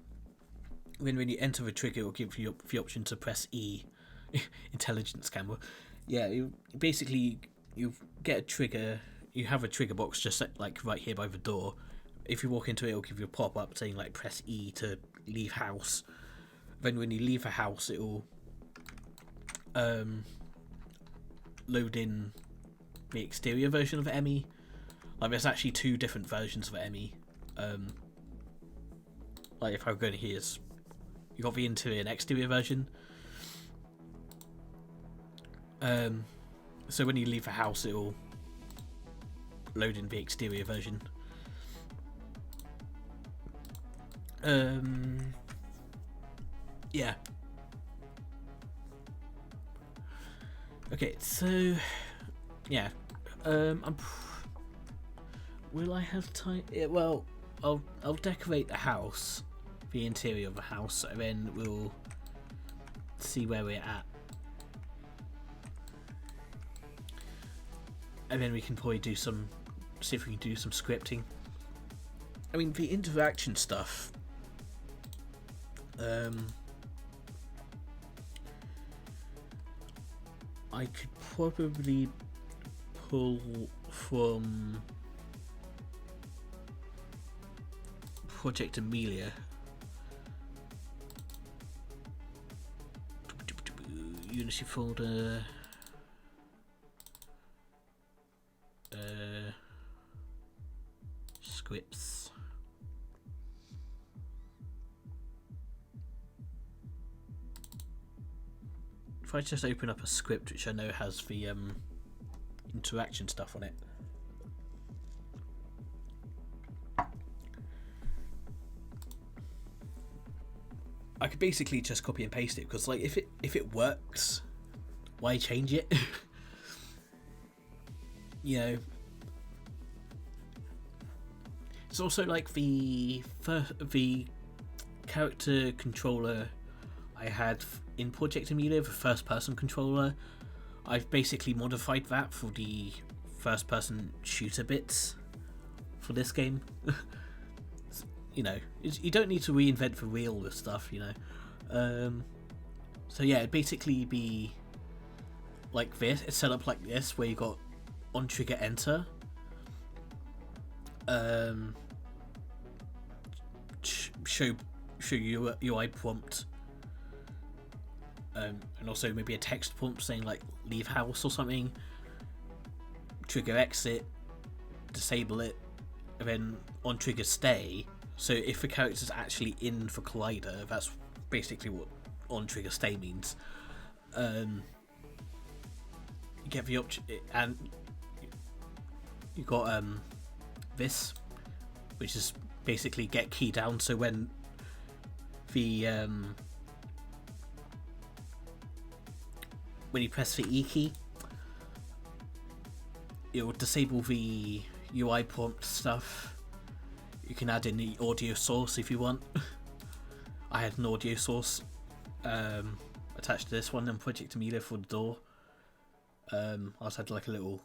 Then when you enter the trigger, it will give you the option to press E. Intelligence camera. Yeah, you get a trigger. You have a trigger box just set, like right here by the door. If you walk into it, it'll give you a pop-up saying like press E to leave house. Then when you leave the house, it will load in the exterior version of Emmy. Like there's actually two different versions of Emmy. Like if I go to here's, you got the interior and exterior version. So when you leave the house, it will load in the exterior version. Yeah. Okay, so yeah, will I have time? Yeah, well, I'll decorate the house, the interior of the house, and then we'll see where we're at, and then we can probably see if we can do some scripting. I mean, the interaction stuff. I could probably pull from Project Amelia. Unity folder. Scripts. If I just open up a script which I know has the interaction stuff on it. I could basically just copy and paste it, because like if it works, why change it? You know. It's also like the character controller I had in Project Amelia, the first person controller. I've basically modified that for the first person shooter bits for this game. You know, you don't need to reinvent the wheel with stuff, you know. So yeah, it'd basically be like this. It's set up like this, where you got on trigger enter, show UI prompt, and also maybe a text prompt saying like leave house or something, trigger exit, disable it, and then on trigger stay. So if the character's actually in for Collider, that's basically what on trigger stay means. You get the option, and you got this, which is basically get key down. So when the when you press the E key, it'll disable the UI prompt stuff. You can add in the audio source if you want. I had an audio source attached to this one in Project Amelia for the door. I also had like a little.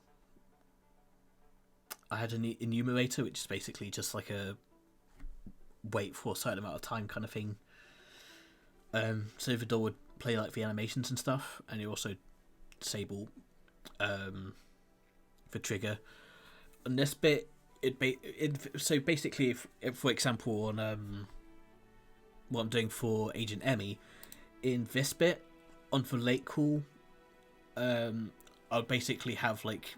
I had an enumerator, which is basically just like a wait for a certain amount of time kind of thing. So the door would play like the animations and stuff, and you also disable the trigger. And this bit, so basically, if for example on what I'm doing for Agent Emmy, in this bit on the late call, I'll basically have like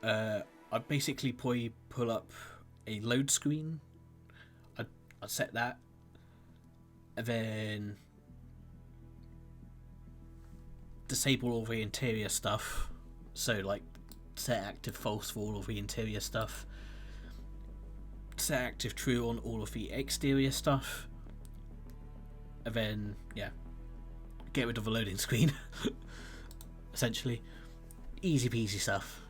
I'd basically probably pull up a load screen. I'd set that, and then disable all the interior stuff. So like set active false for all of the interior stuff, set active true on all of the exterior stuff, and then yeah, get rid of the loading screen. Essentially, easy peasy stuff.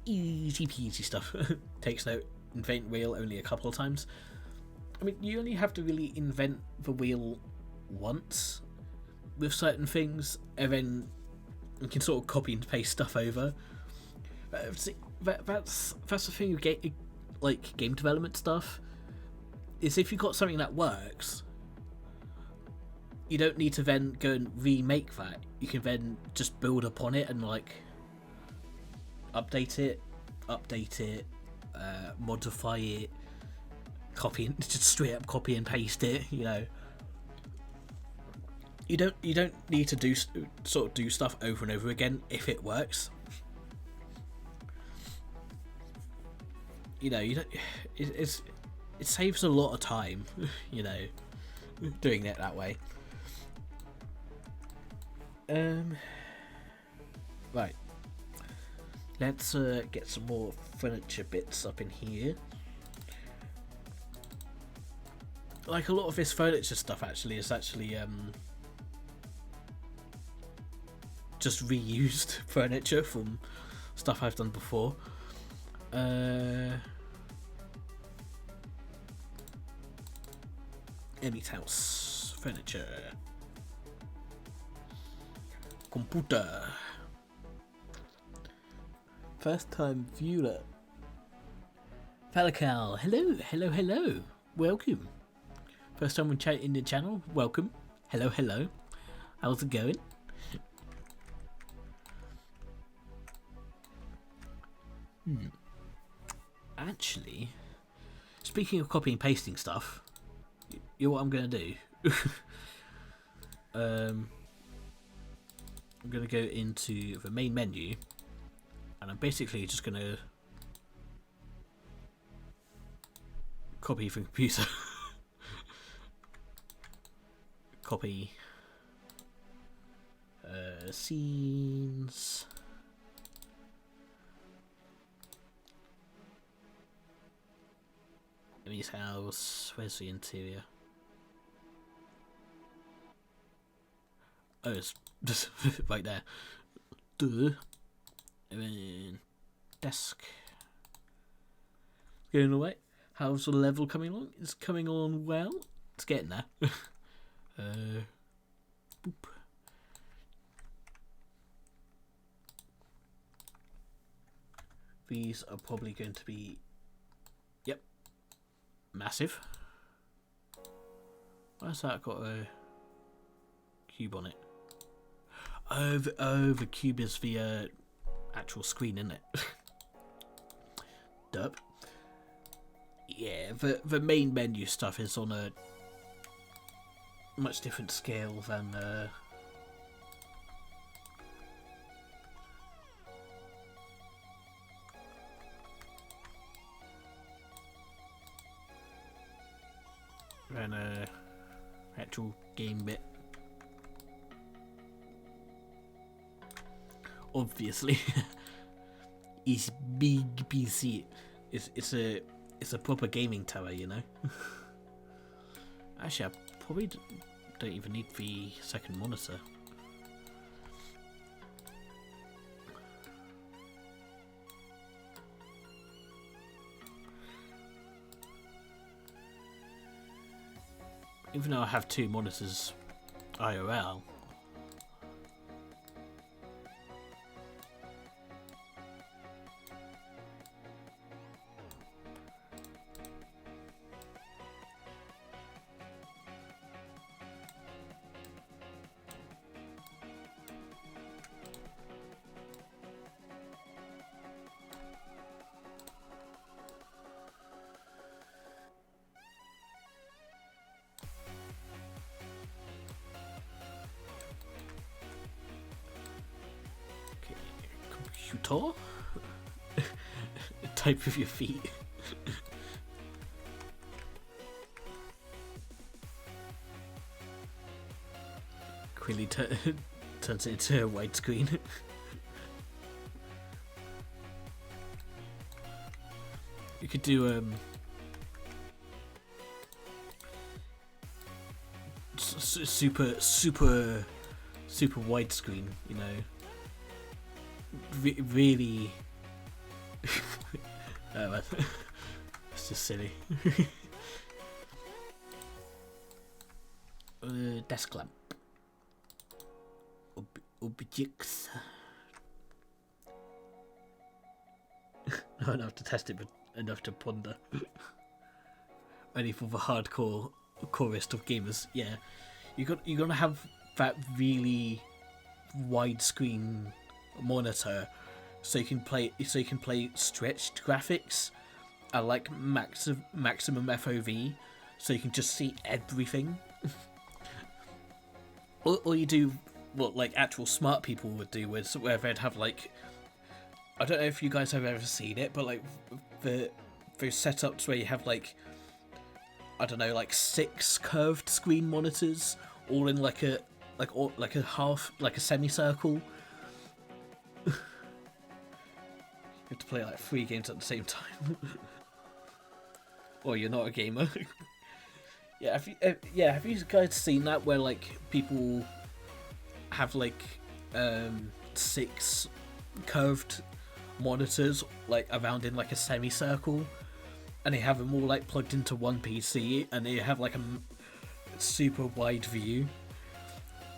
Easy peasy stuff. Takes no invent wheel only a couple of times. I mean, you only have to really invent the wheel once with certain things, and then you can sort of copy and paste stuff over. See, that's the thing with game development stuff, is if you've got something that works, you don't need to then go and remake that. You can then just build upon it and like update it, modify it, copy and just straight up copy and paste it. You know, you don't need to do stuff over and over again if it works. You know, you don't. It saves a lot of time. You know, doing it that way. Right. Let's get some more furniture bits up in here. Like a lot of this furniture stuff actually is just reused furniture from stuff I've done before. Emmy's house furniture. Computer. First time viewer. Falacal, hello. Welcome. First time in the channel, welcome. Hello. How's it going? Actually, speaking of copy and pasting stuff, you know what I'm gonna do? I'm gonna go into the main menu, and I'm basically just gonna copy from computer. Copy scenes. Emmy's house. Where's the interior? Oh, it's just right there. Duh. And then desk. Going away. How's the level coming along? It's coming along well. It's getting there. Boop. These are probably going to be, yep, massive. Why's that got a cube on it? Oh, the cube is the actual screen, isn't it? Derp. Yeah, the main menu stuff is on a much different scale than actual game bit. Obviously, it's big PC. It's a proper gaming tower, you know. Actually, I probably don't even need the second monitor. even though I have two monitors IRL. Computer? Type with your feet. Quickly turns it into a widescreen. You could do super widescreen, you know. Really. Oh, it's just silly. Desk lamp. Objects. I don't have to test it, but enough to ponder. Only for the hardcore chorist of gamers. Yeah, you're gonna have that really widescreen monitor, so you can play stretched graphics at like maximum FOV, so you can just see everything. or you do what like actual smart people would do, where they'd have like, I don't know if you guys have ever seen it, but like those setups where you have like, I don't know, like 6 curved screen monitors all in like a half, like a semicircle. You have to play like 3 games at the same time. Or you're not a gamer. Yeah, have you guys seen that, where like people have like 6 curved monitors like around in like a semicircle, and they have them all like plugged into one PC, and they have like a super wide view.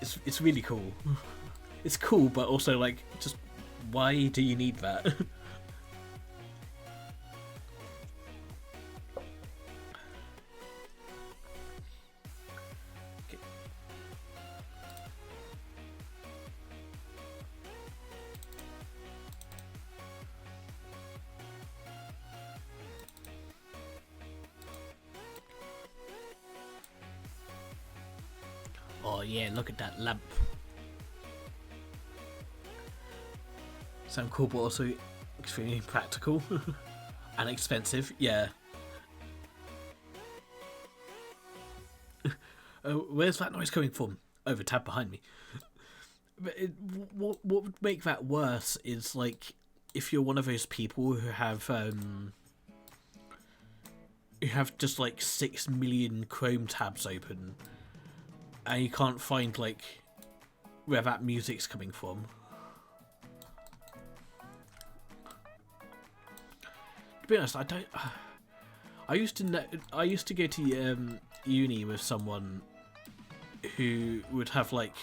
It's really cool. It's cool, but also like, just why do you need that? Okay. Oh yeah, look at that lamp. Sound cool, but also extremely practical. And expensive, yeah. Where's that noise coming from? Oh, the tab behind me. But what would make that worse is like, if you're one of those people who have just like 6 million Chrome tabs open, and you can't find like where that music's coming from. To be honest, I don't. I used to go to uni with someone who would have like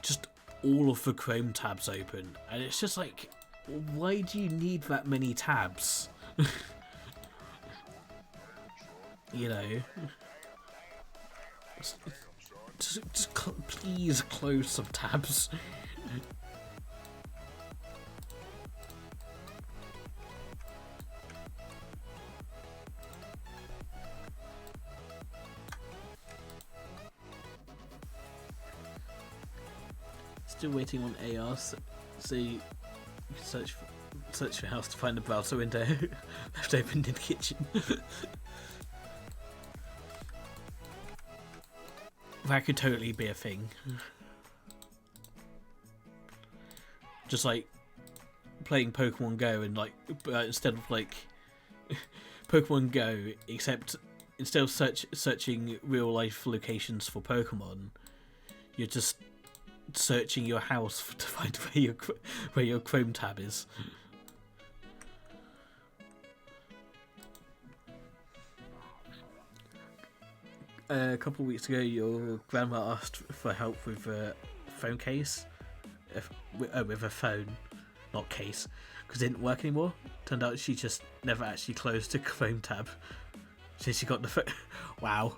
just all of the Chrome tabs open, and it's just like, why do you need that many tabs? You know, just please close some tabs. Still waiting on AR, so you can search your house to find the browser window left open in the kitchen. That could totally be a thing. Just like playing Pokemon Go, and like instead of like Pokemon Go, except instead of searching real life locations for Pokemon, you're just searching your house to find where your Chrome tab is. A couple of weeks ago, your grandma asked for help with a phone case, with a phone, not case, because it didn't work anymore. Turned out she just never actually closed the phone tab, so she got the phone. Wow.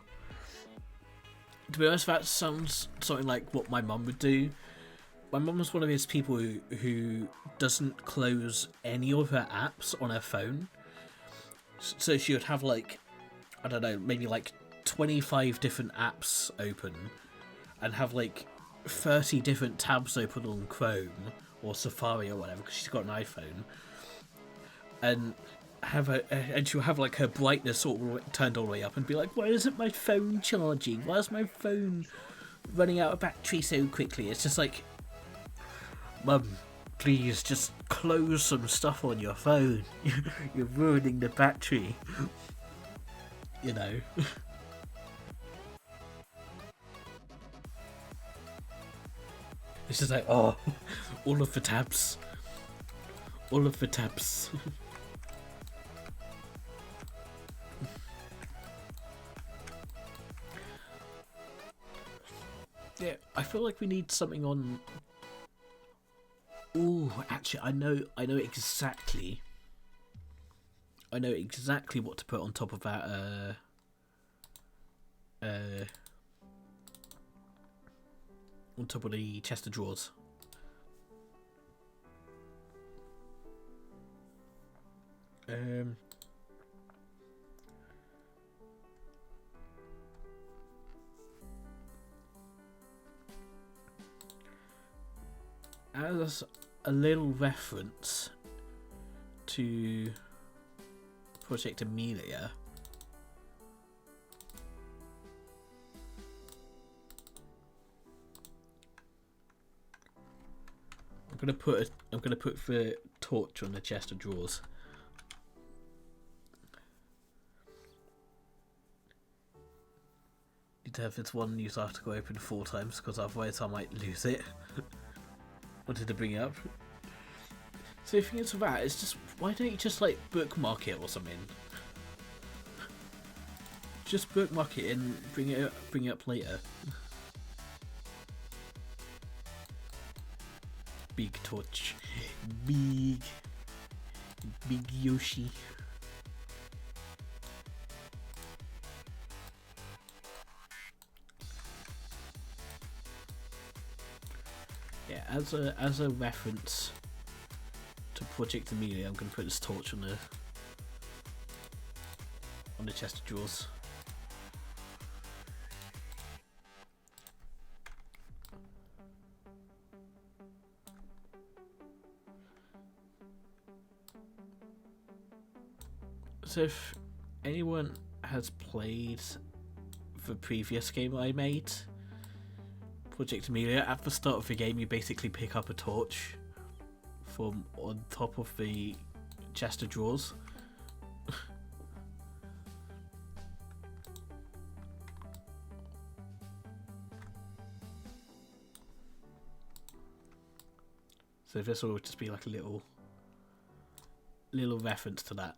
To be honest, that sounds something like what my mum would do. My mum was one of those people who doesn't close any of her apps on her phone. So she would have like, I don't know, maybe like 25 different apps open and have like 30 different tabs open on Chrome or Safari or whatever, because she's got an iPhone, and she'll have like her brightness turned all the way up and be like, why isn't my phone charging? Why is my phone running out of battery so quickly? It's just like, Mum, please just close some stuff on your phone. You're ruining the battery. You know. It's just like, oh, all of the tabs. All of the tabs. Yeah, I feel like we need something on. Ooh, actually, I know exactly. I know exactly what to put on top of that. On top of the chest of drawers. As a little reference to Project Amelia, I'm gonna put the torch on the chest of drawers. Need to have this one news article open 4 times, because otherwise I might lose it. Wanted to bring it up. So the thing is with that, it's just, why don't you just like bookmark it or something? Just bookmark it and bring it up later. Big torch. Big Yoshi. Yeah, as a reference to Project Amelia, I'm going to put this torch on the chest of drawers. So if anyone has played the previous game I made, Project Amelia, at the start of the game you basically pick up a torch from on top of the chest of drawers. So this will just be like a little reference to that.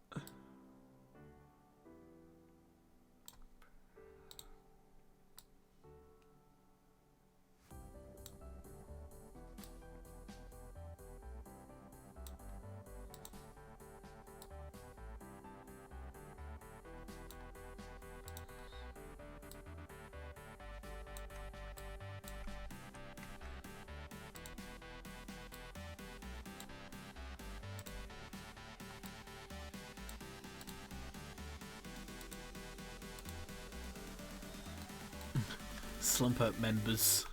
Slump up members.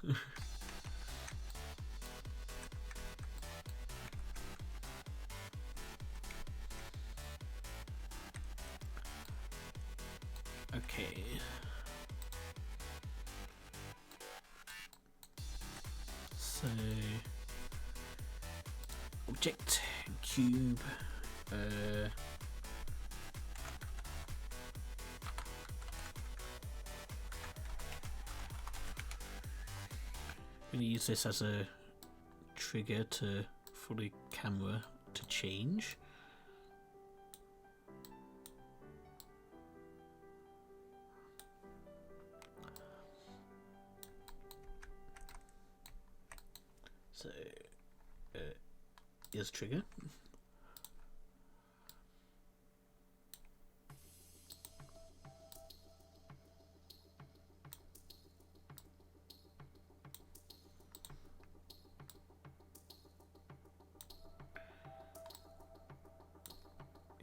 Okay. So object cube. I'm going to use this as a trigger for the camera to change. is trigger.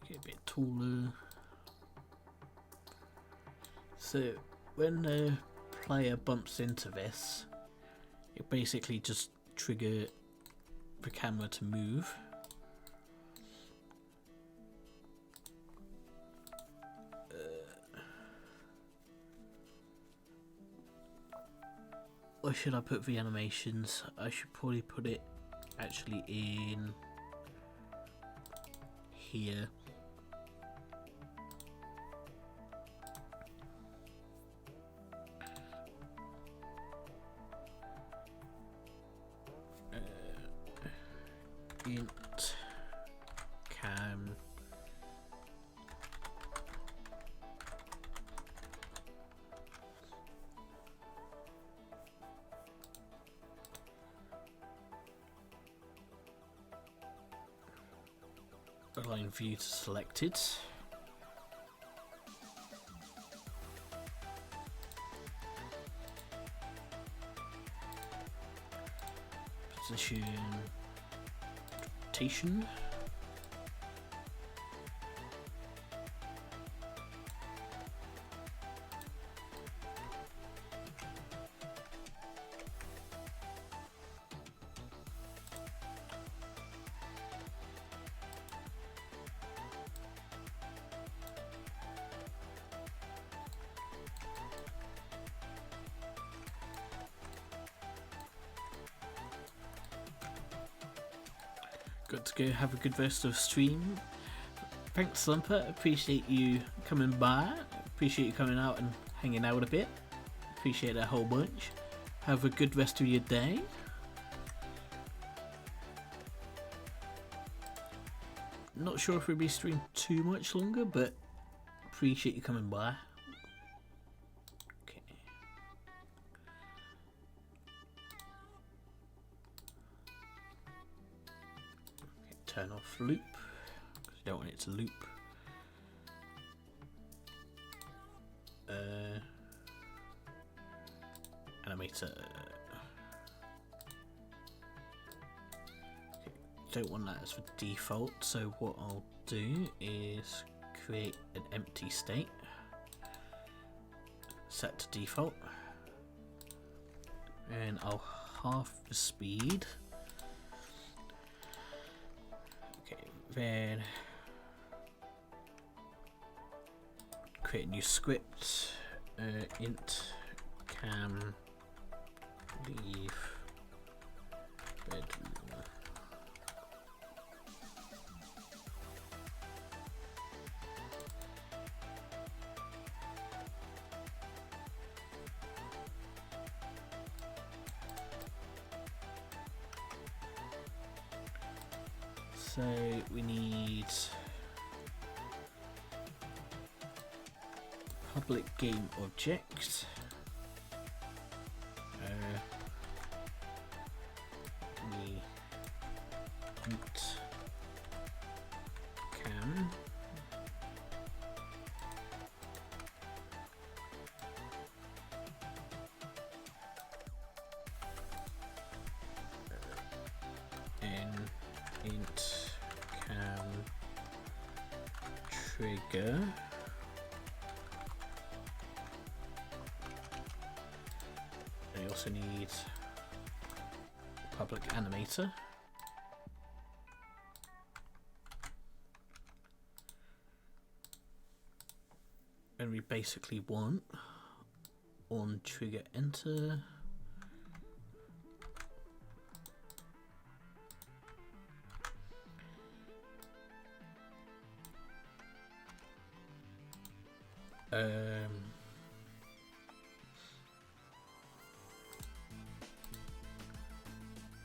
Get a bit taller. So when the player bumps into this, it basically just trigger the camera to move. Where should I put the animations? I should probably put it actually in here. Int cam align view to selected. Position rotation. Got to go have a good rest of stream. Thanks, Slumper. Appreciate you coming by. Appreciate you coming out and hanging out a bit. Appreciate it a whole bunch. Have a good rest of your day. Not sure if we'll be streaming too much longer, but appreciate you coming by. Turn off loop, because you don't want it to loop. Animator. Okay, don't want that as the default, so what I'll do is create an empty state, set to default, and I'll half the speed. Then create a new script, int cam leave bedroom. So we need public game object. We int cam and int cam trigger. And we also need public animator. And we basically want on trigger enter.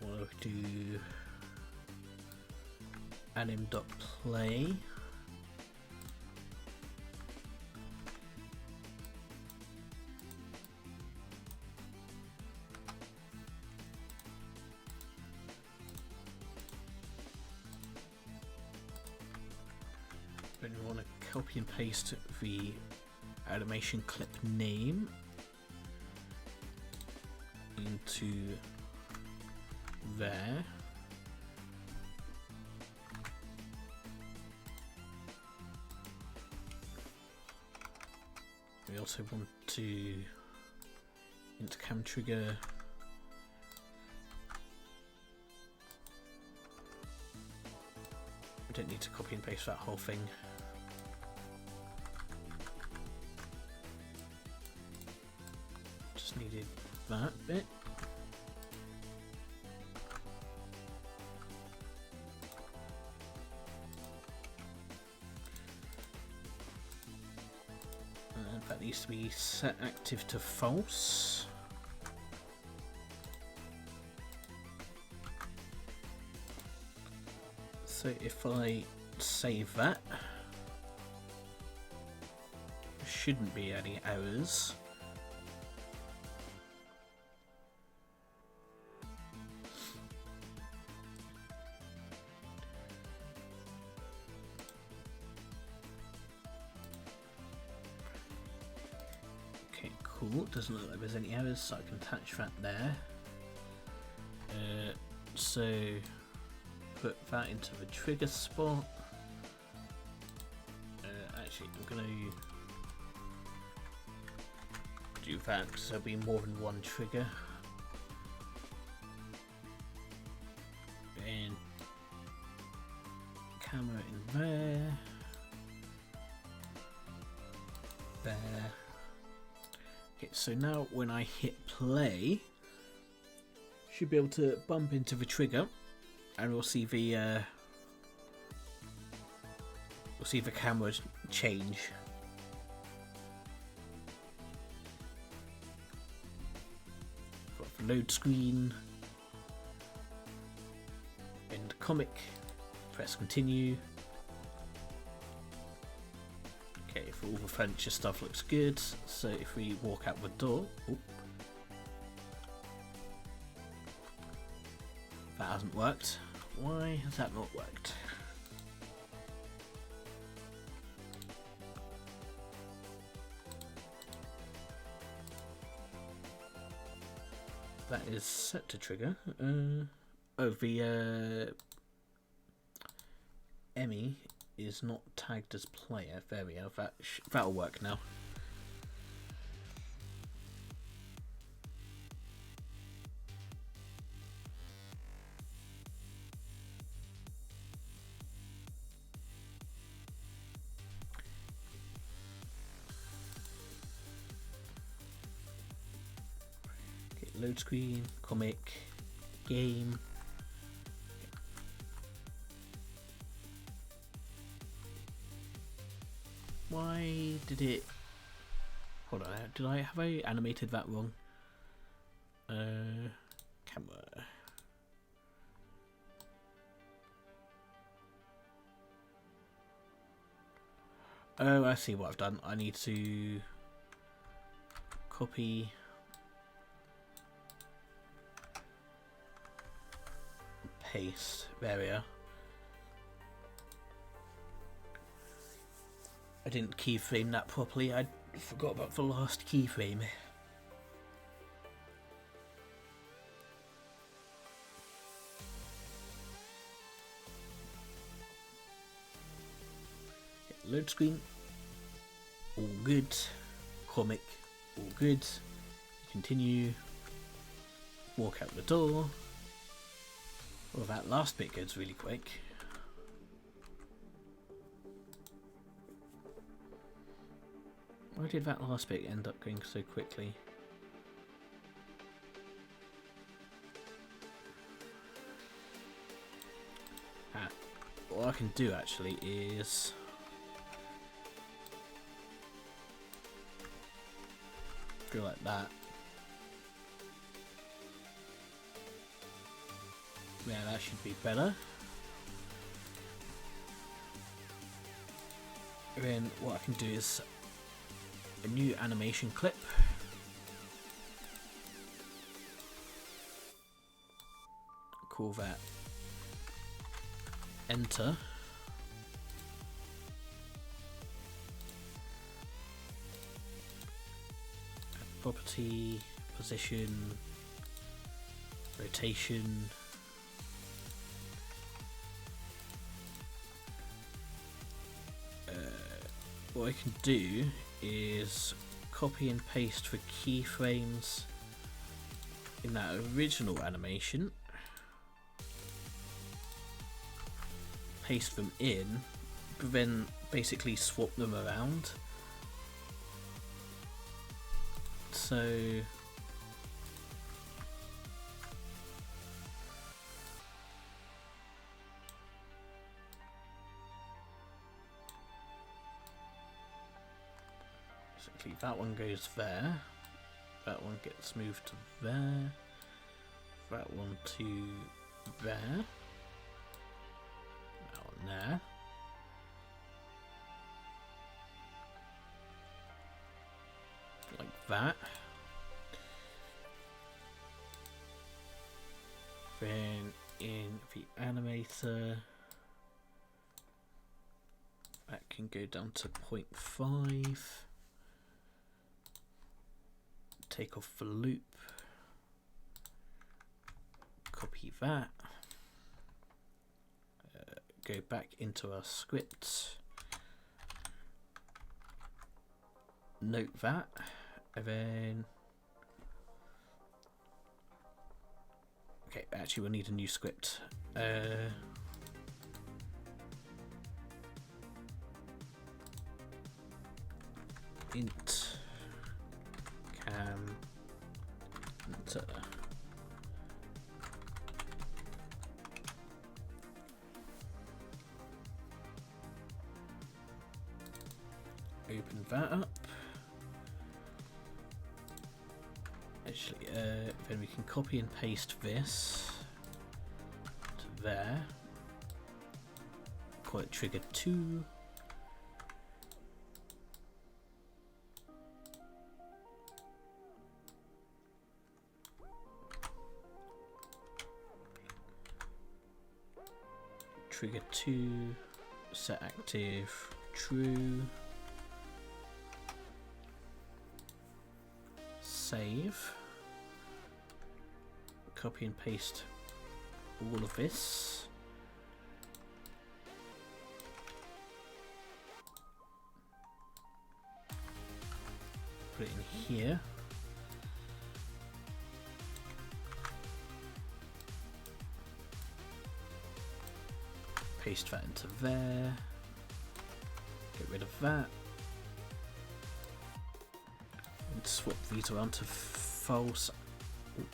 We'll do anim.play. copy and paste the animation clip name into there. We also want to intercam trigger we don't need to copy and paste that whole thing. Just needed that bit. And that needs to be set active to false. So if I save that, there shouldn't be any errors. Okay, cool. Doesn't look like there's any errors, so I can attach that there. So put that into the trigger spot. Actually, I'm going to do that because there'll be more than one trigger. And camera in there. There. Okay, so now when I hit play, should be able to bump into the trigger. And we'll see the camera change. Got the load screen. End comic. Press continue. Okay, if all the furniture stuff looks good, so if we walk out the door, that hasn't worked. Why has that not worked? That is set to trigger. The Emmy is not tagged as player. There we are. That'll work now. Load screen, comic, game. Why did it... Hold on, have I animated that wrong? Camera. Oh, I see what I've done. I need to copy... paste. There we are. I didn't keyframe that properly. I forgot about the last keyframe. Load screen. All good. Comic. All good. Continue. Walk out the door. Well, that last bit goes really quick. Why did that last bit end up going so quickly? What I can do actually is go like that. Yeah, that should be better. And then what I can do is a new animation clip. Call that enter. property, position, rotation. What I can do is copy and paste for keyframes in that original animation, paste them in, but then basically swap them around. So basically that one goes there, that one gets moved to there, that one to there, that one there. Like that. Then in the animator, that can go down to 0.5. Take off the loop. Copy that. Go back into our script. Note that. And then okay, actually we'll need a new script. Int cam enter. Open that up. Actually, then we can copy and paste this to there. Call it trigger 2. Trigger 2, set active, true. Save. Copy and paste all of this. Put it in here. Paste that into there. Get rid of that. And swap these around to false. Ooh.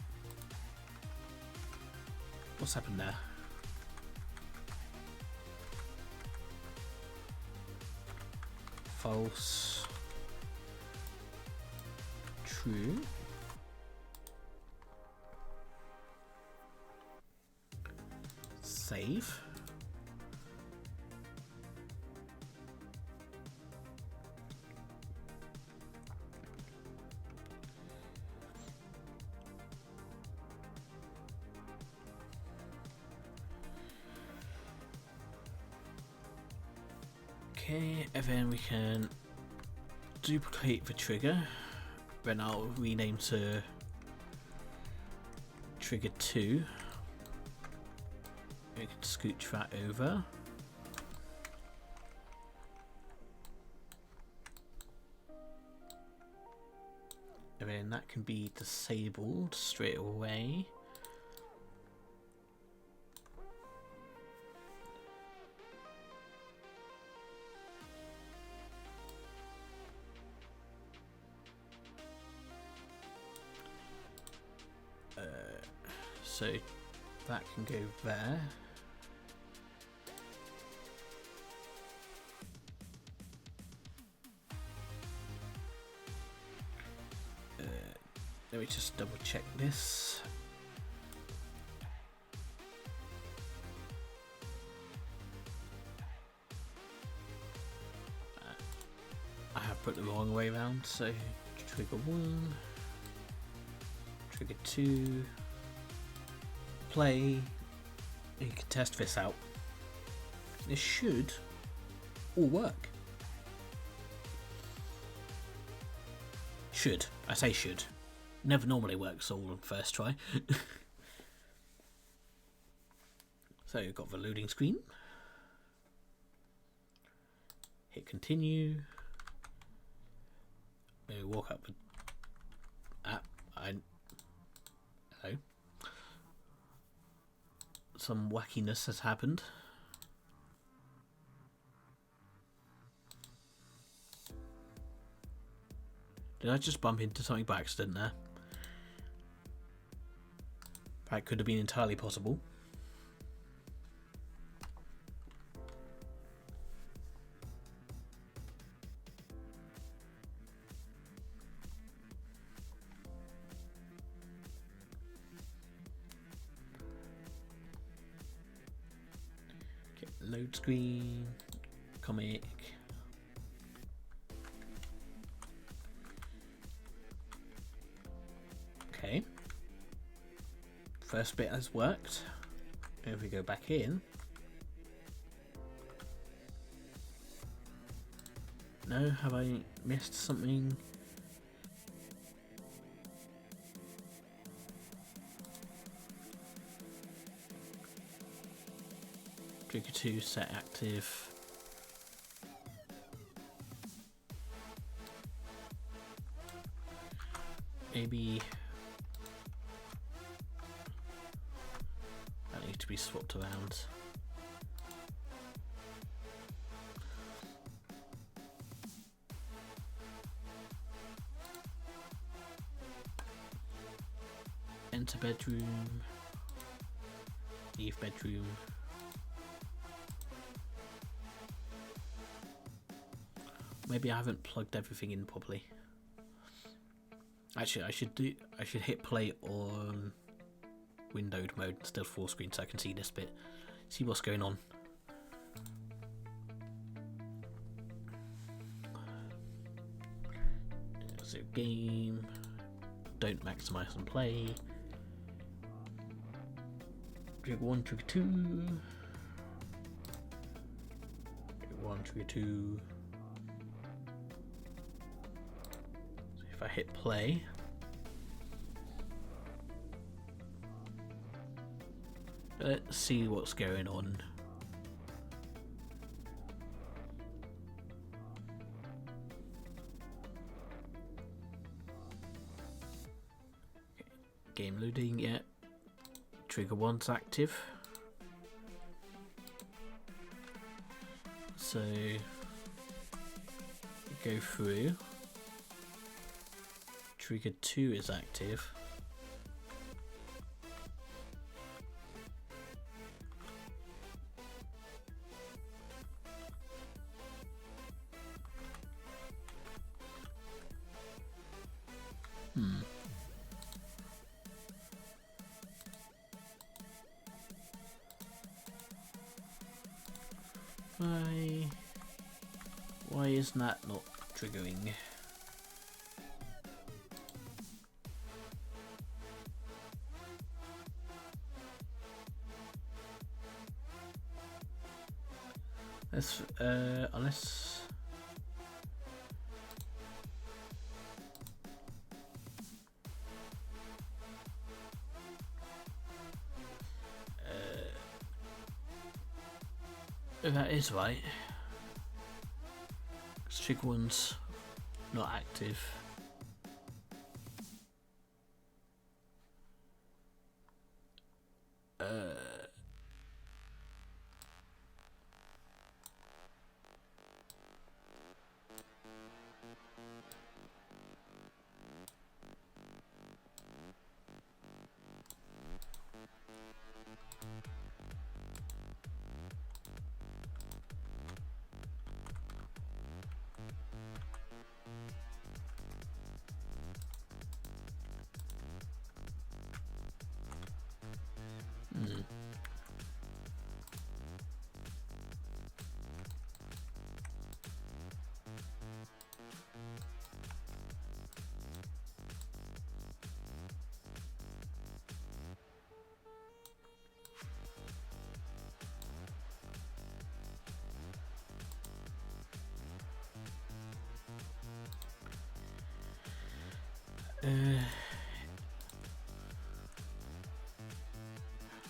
What's happened there? False. True. Save. Okay, and then we can duplicate the trigger, then I'll rename to trigger 2. We can scooch that over. And then that can be disabled straight away. So that can go there. Let me just double check this. I have put the wrong way around, so trigger 1, trigger 2, play. You can test this out. This should all work. Should. I say should. Never normally works all on first try. So you've got the loading screen. Hit continue. Maybe walk up. Hello. Some wackiness has happened. Did I just bump into something by accident there? That could have been entirely possible. Okay, load screen, comic. Okay. First bit has worked. If we go back in. No, have I missed something? Trigger 2 set active. Maybe that needs to be swapped around. Enter bedroom. Leave bedroom. Maybe I haven't plugged everything in properly. Actually, I should hit play on windowed mode instead of full screen so I can see this bit. See what's going on. So game. Don't maximize and play. Trigger 1, trigger 2. Trigger 1, trigger 2. So if I hit play. Let's see what's going on. Okay. Game loading, yeah. Trigger 1's active. So go through. Trigger 2 is active. Why is that not triggering? Let's unless that is right. Trigger 1's not active.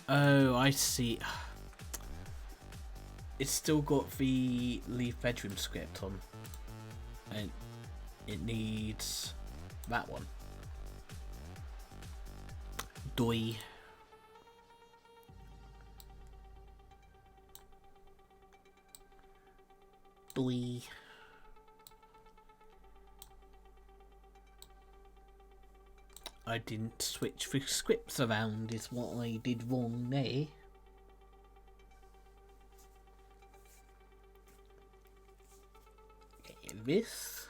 Oh, I see. It's still got the leave bedroom script on, and it needs that one. Doi. Doi. I didn't switch the scripts around is what I did wrong there. Okay, this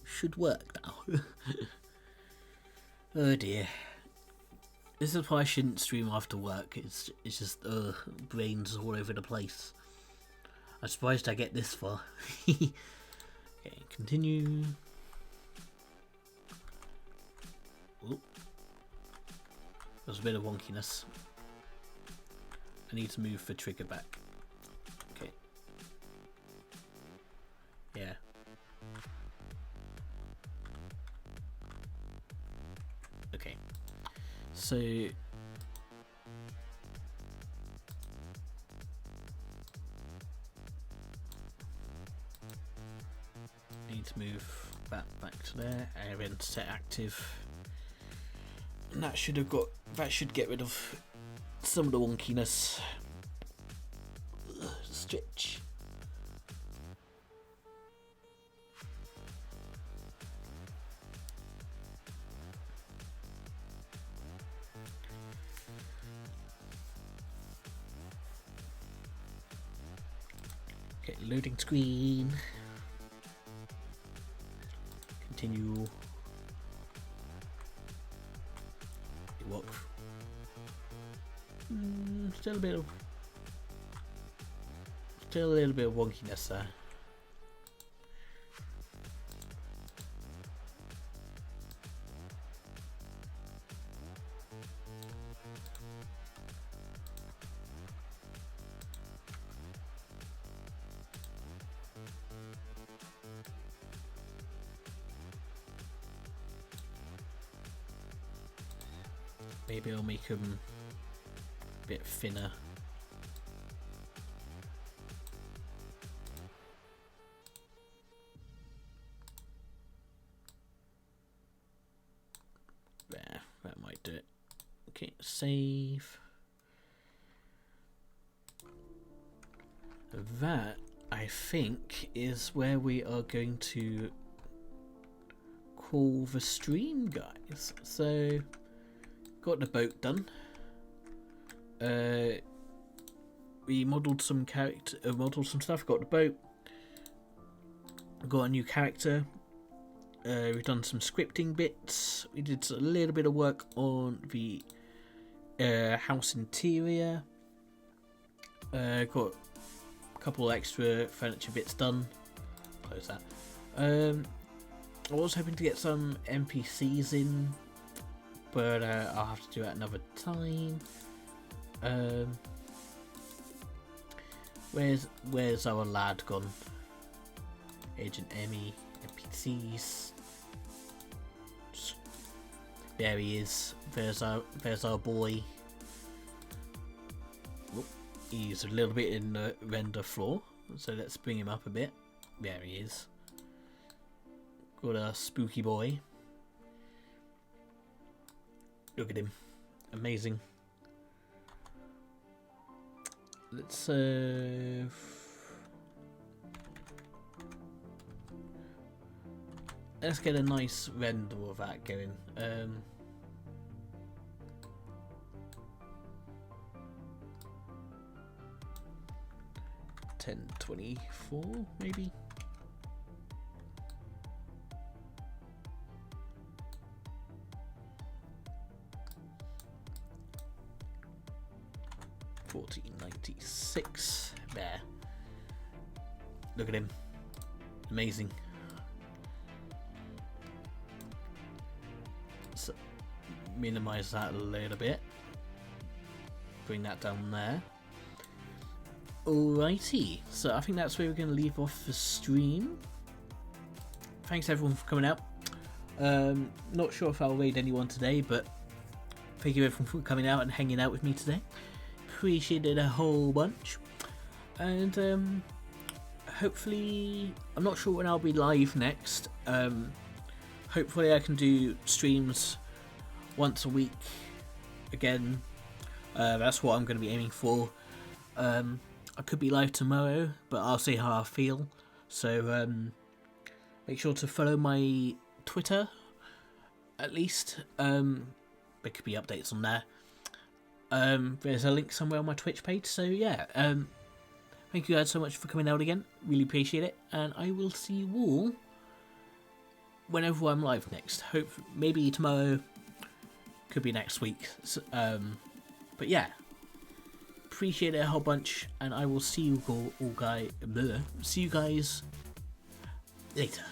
should work now. Oh dear. This is why I shouldn't stream after work. It's just brains all over the place. I'm surprised I get this far. Okay, continue. Ooh. There's a bit of wonkiness. I need to move the trigger back. Okay. Yeah. Okay. So need to move that back to there and then set active. And that should get rid of some of the wonkiness. Stretch. Okay, loading screen. Continue. Walk. Still a little bit of wonkiness there. Maybe I'll make them a bit thinner. There, that might do it. Okay, save. That, I think, is where we are going to call the stream, guys. So got the boat done. We modelled some stuff. Got the boat. Got a new character. We've done some scripting bits. We did a little bit of work on the house interior. Got a couple extra furniture bits done. Close that. I was hoping to get some NPCs in, but I'll have to do that another time. Where's our lad gone? Agent Emmy, NPCs. There he is. There's our boy. Oh, he's a little bit in the render floor, so let's bring him up a bit. There he is. Got a spooky boy. Look at him. Amazing. Let's get a nice render of that going. 1024 maybe. $14.96 there. Look at him. Amazing. So minimize that a little bit. Bring that down there. Alrighty, so I think that's where we're going to leave off the stream. Thanks everyone for coming out. Not sure if I'll raid anyone today, but thank you everyone for coming out and hanging out with me today. Appreciate it a whole bunch. And hopefully, I'm not sure when I'll be live next. Hopefully I can do streams once a week again. That's what I'm going to be aiming for. I could be live tomorrow, but I'll see how I feel. So make sure to follow my Twitter, at least. There could be updates on there. There's a link somewhere on my Twitch page. So yeah, thank you guys so much for coming out again. Really appreciate it, and I will see you all whenever I'm live next. Hope maybe tomorrow, could be next week. So, but yeah, appreciate it a whole bunch, and I will see you see you guys later.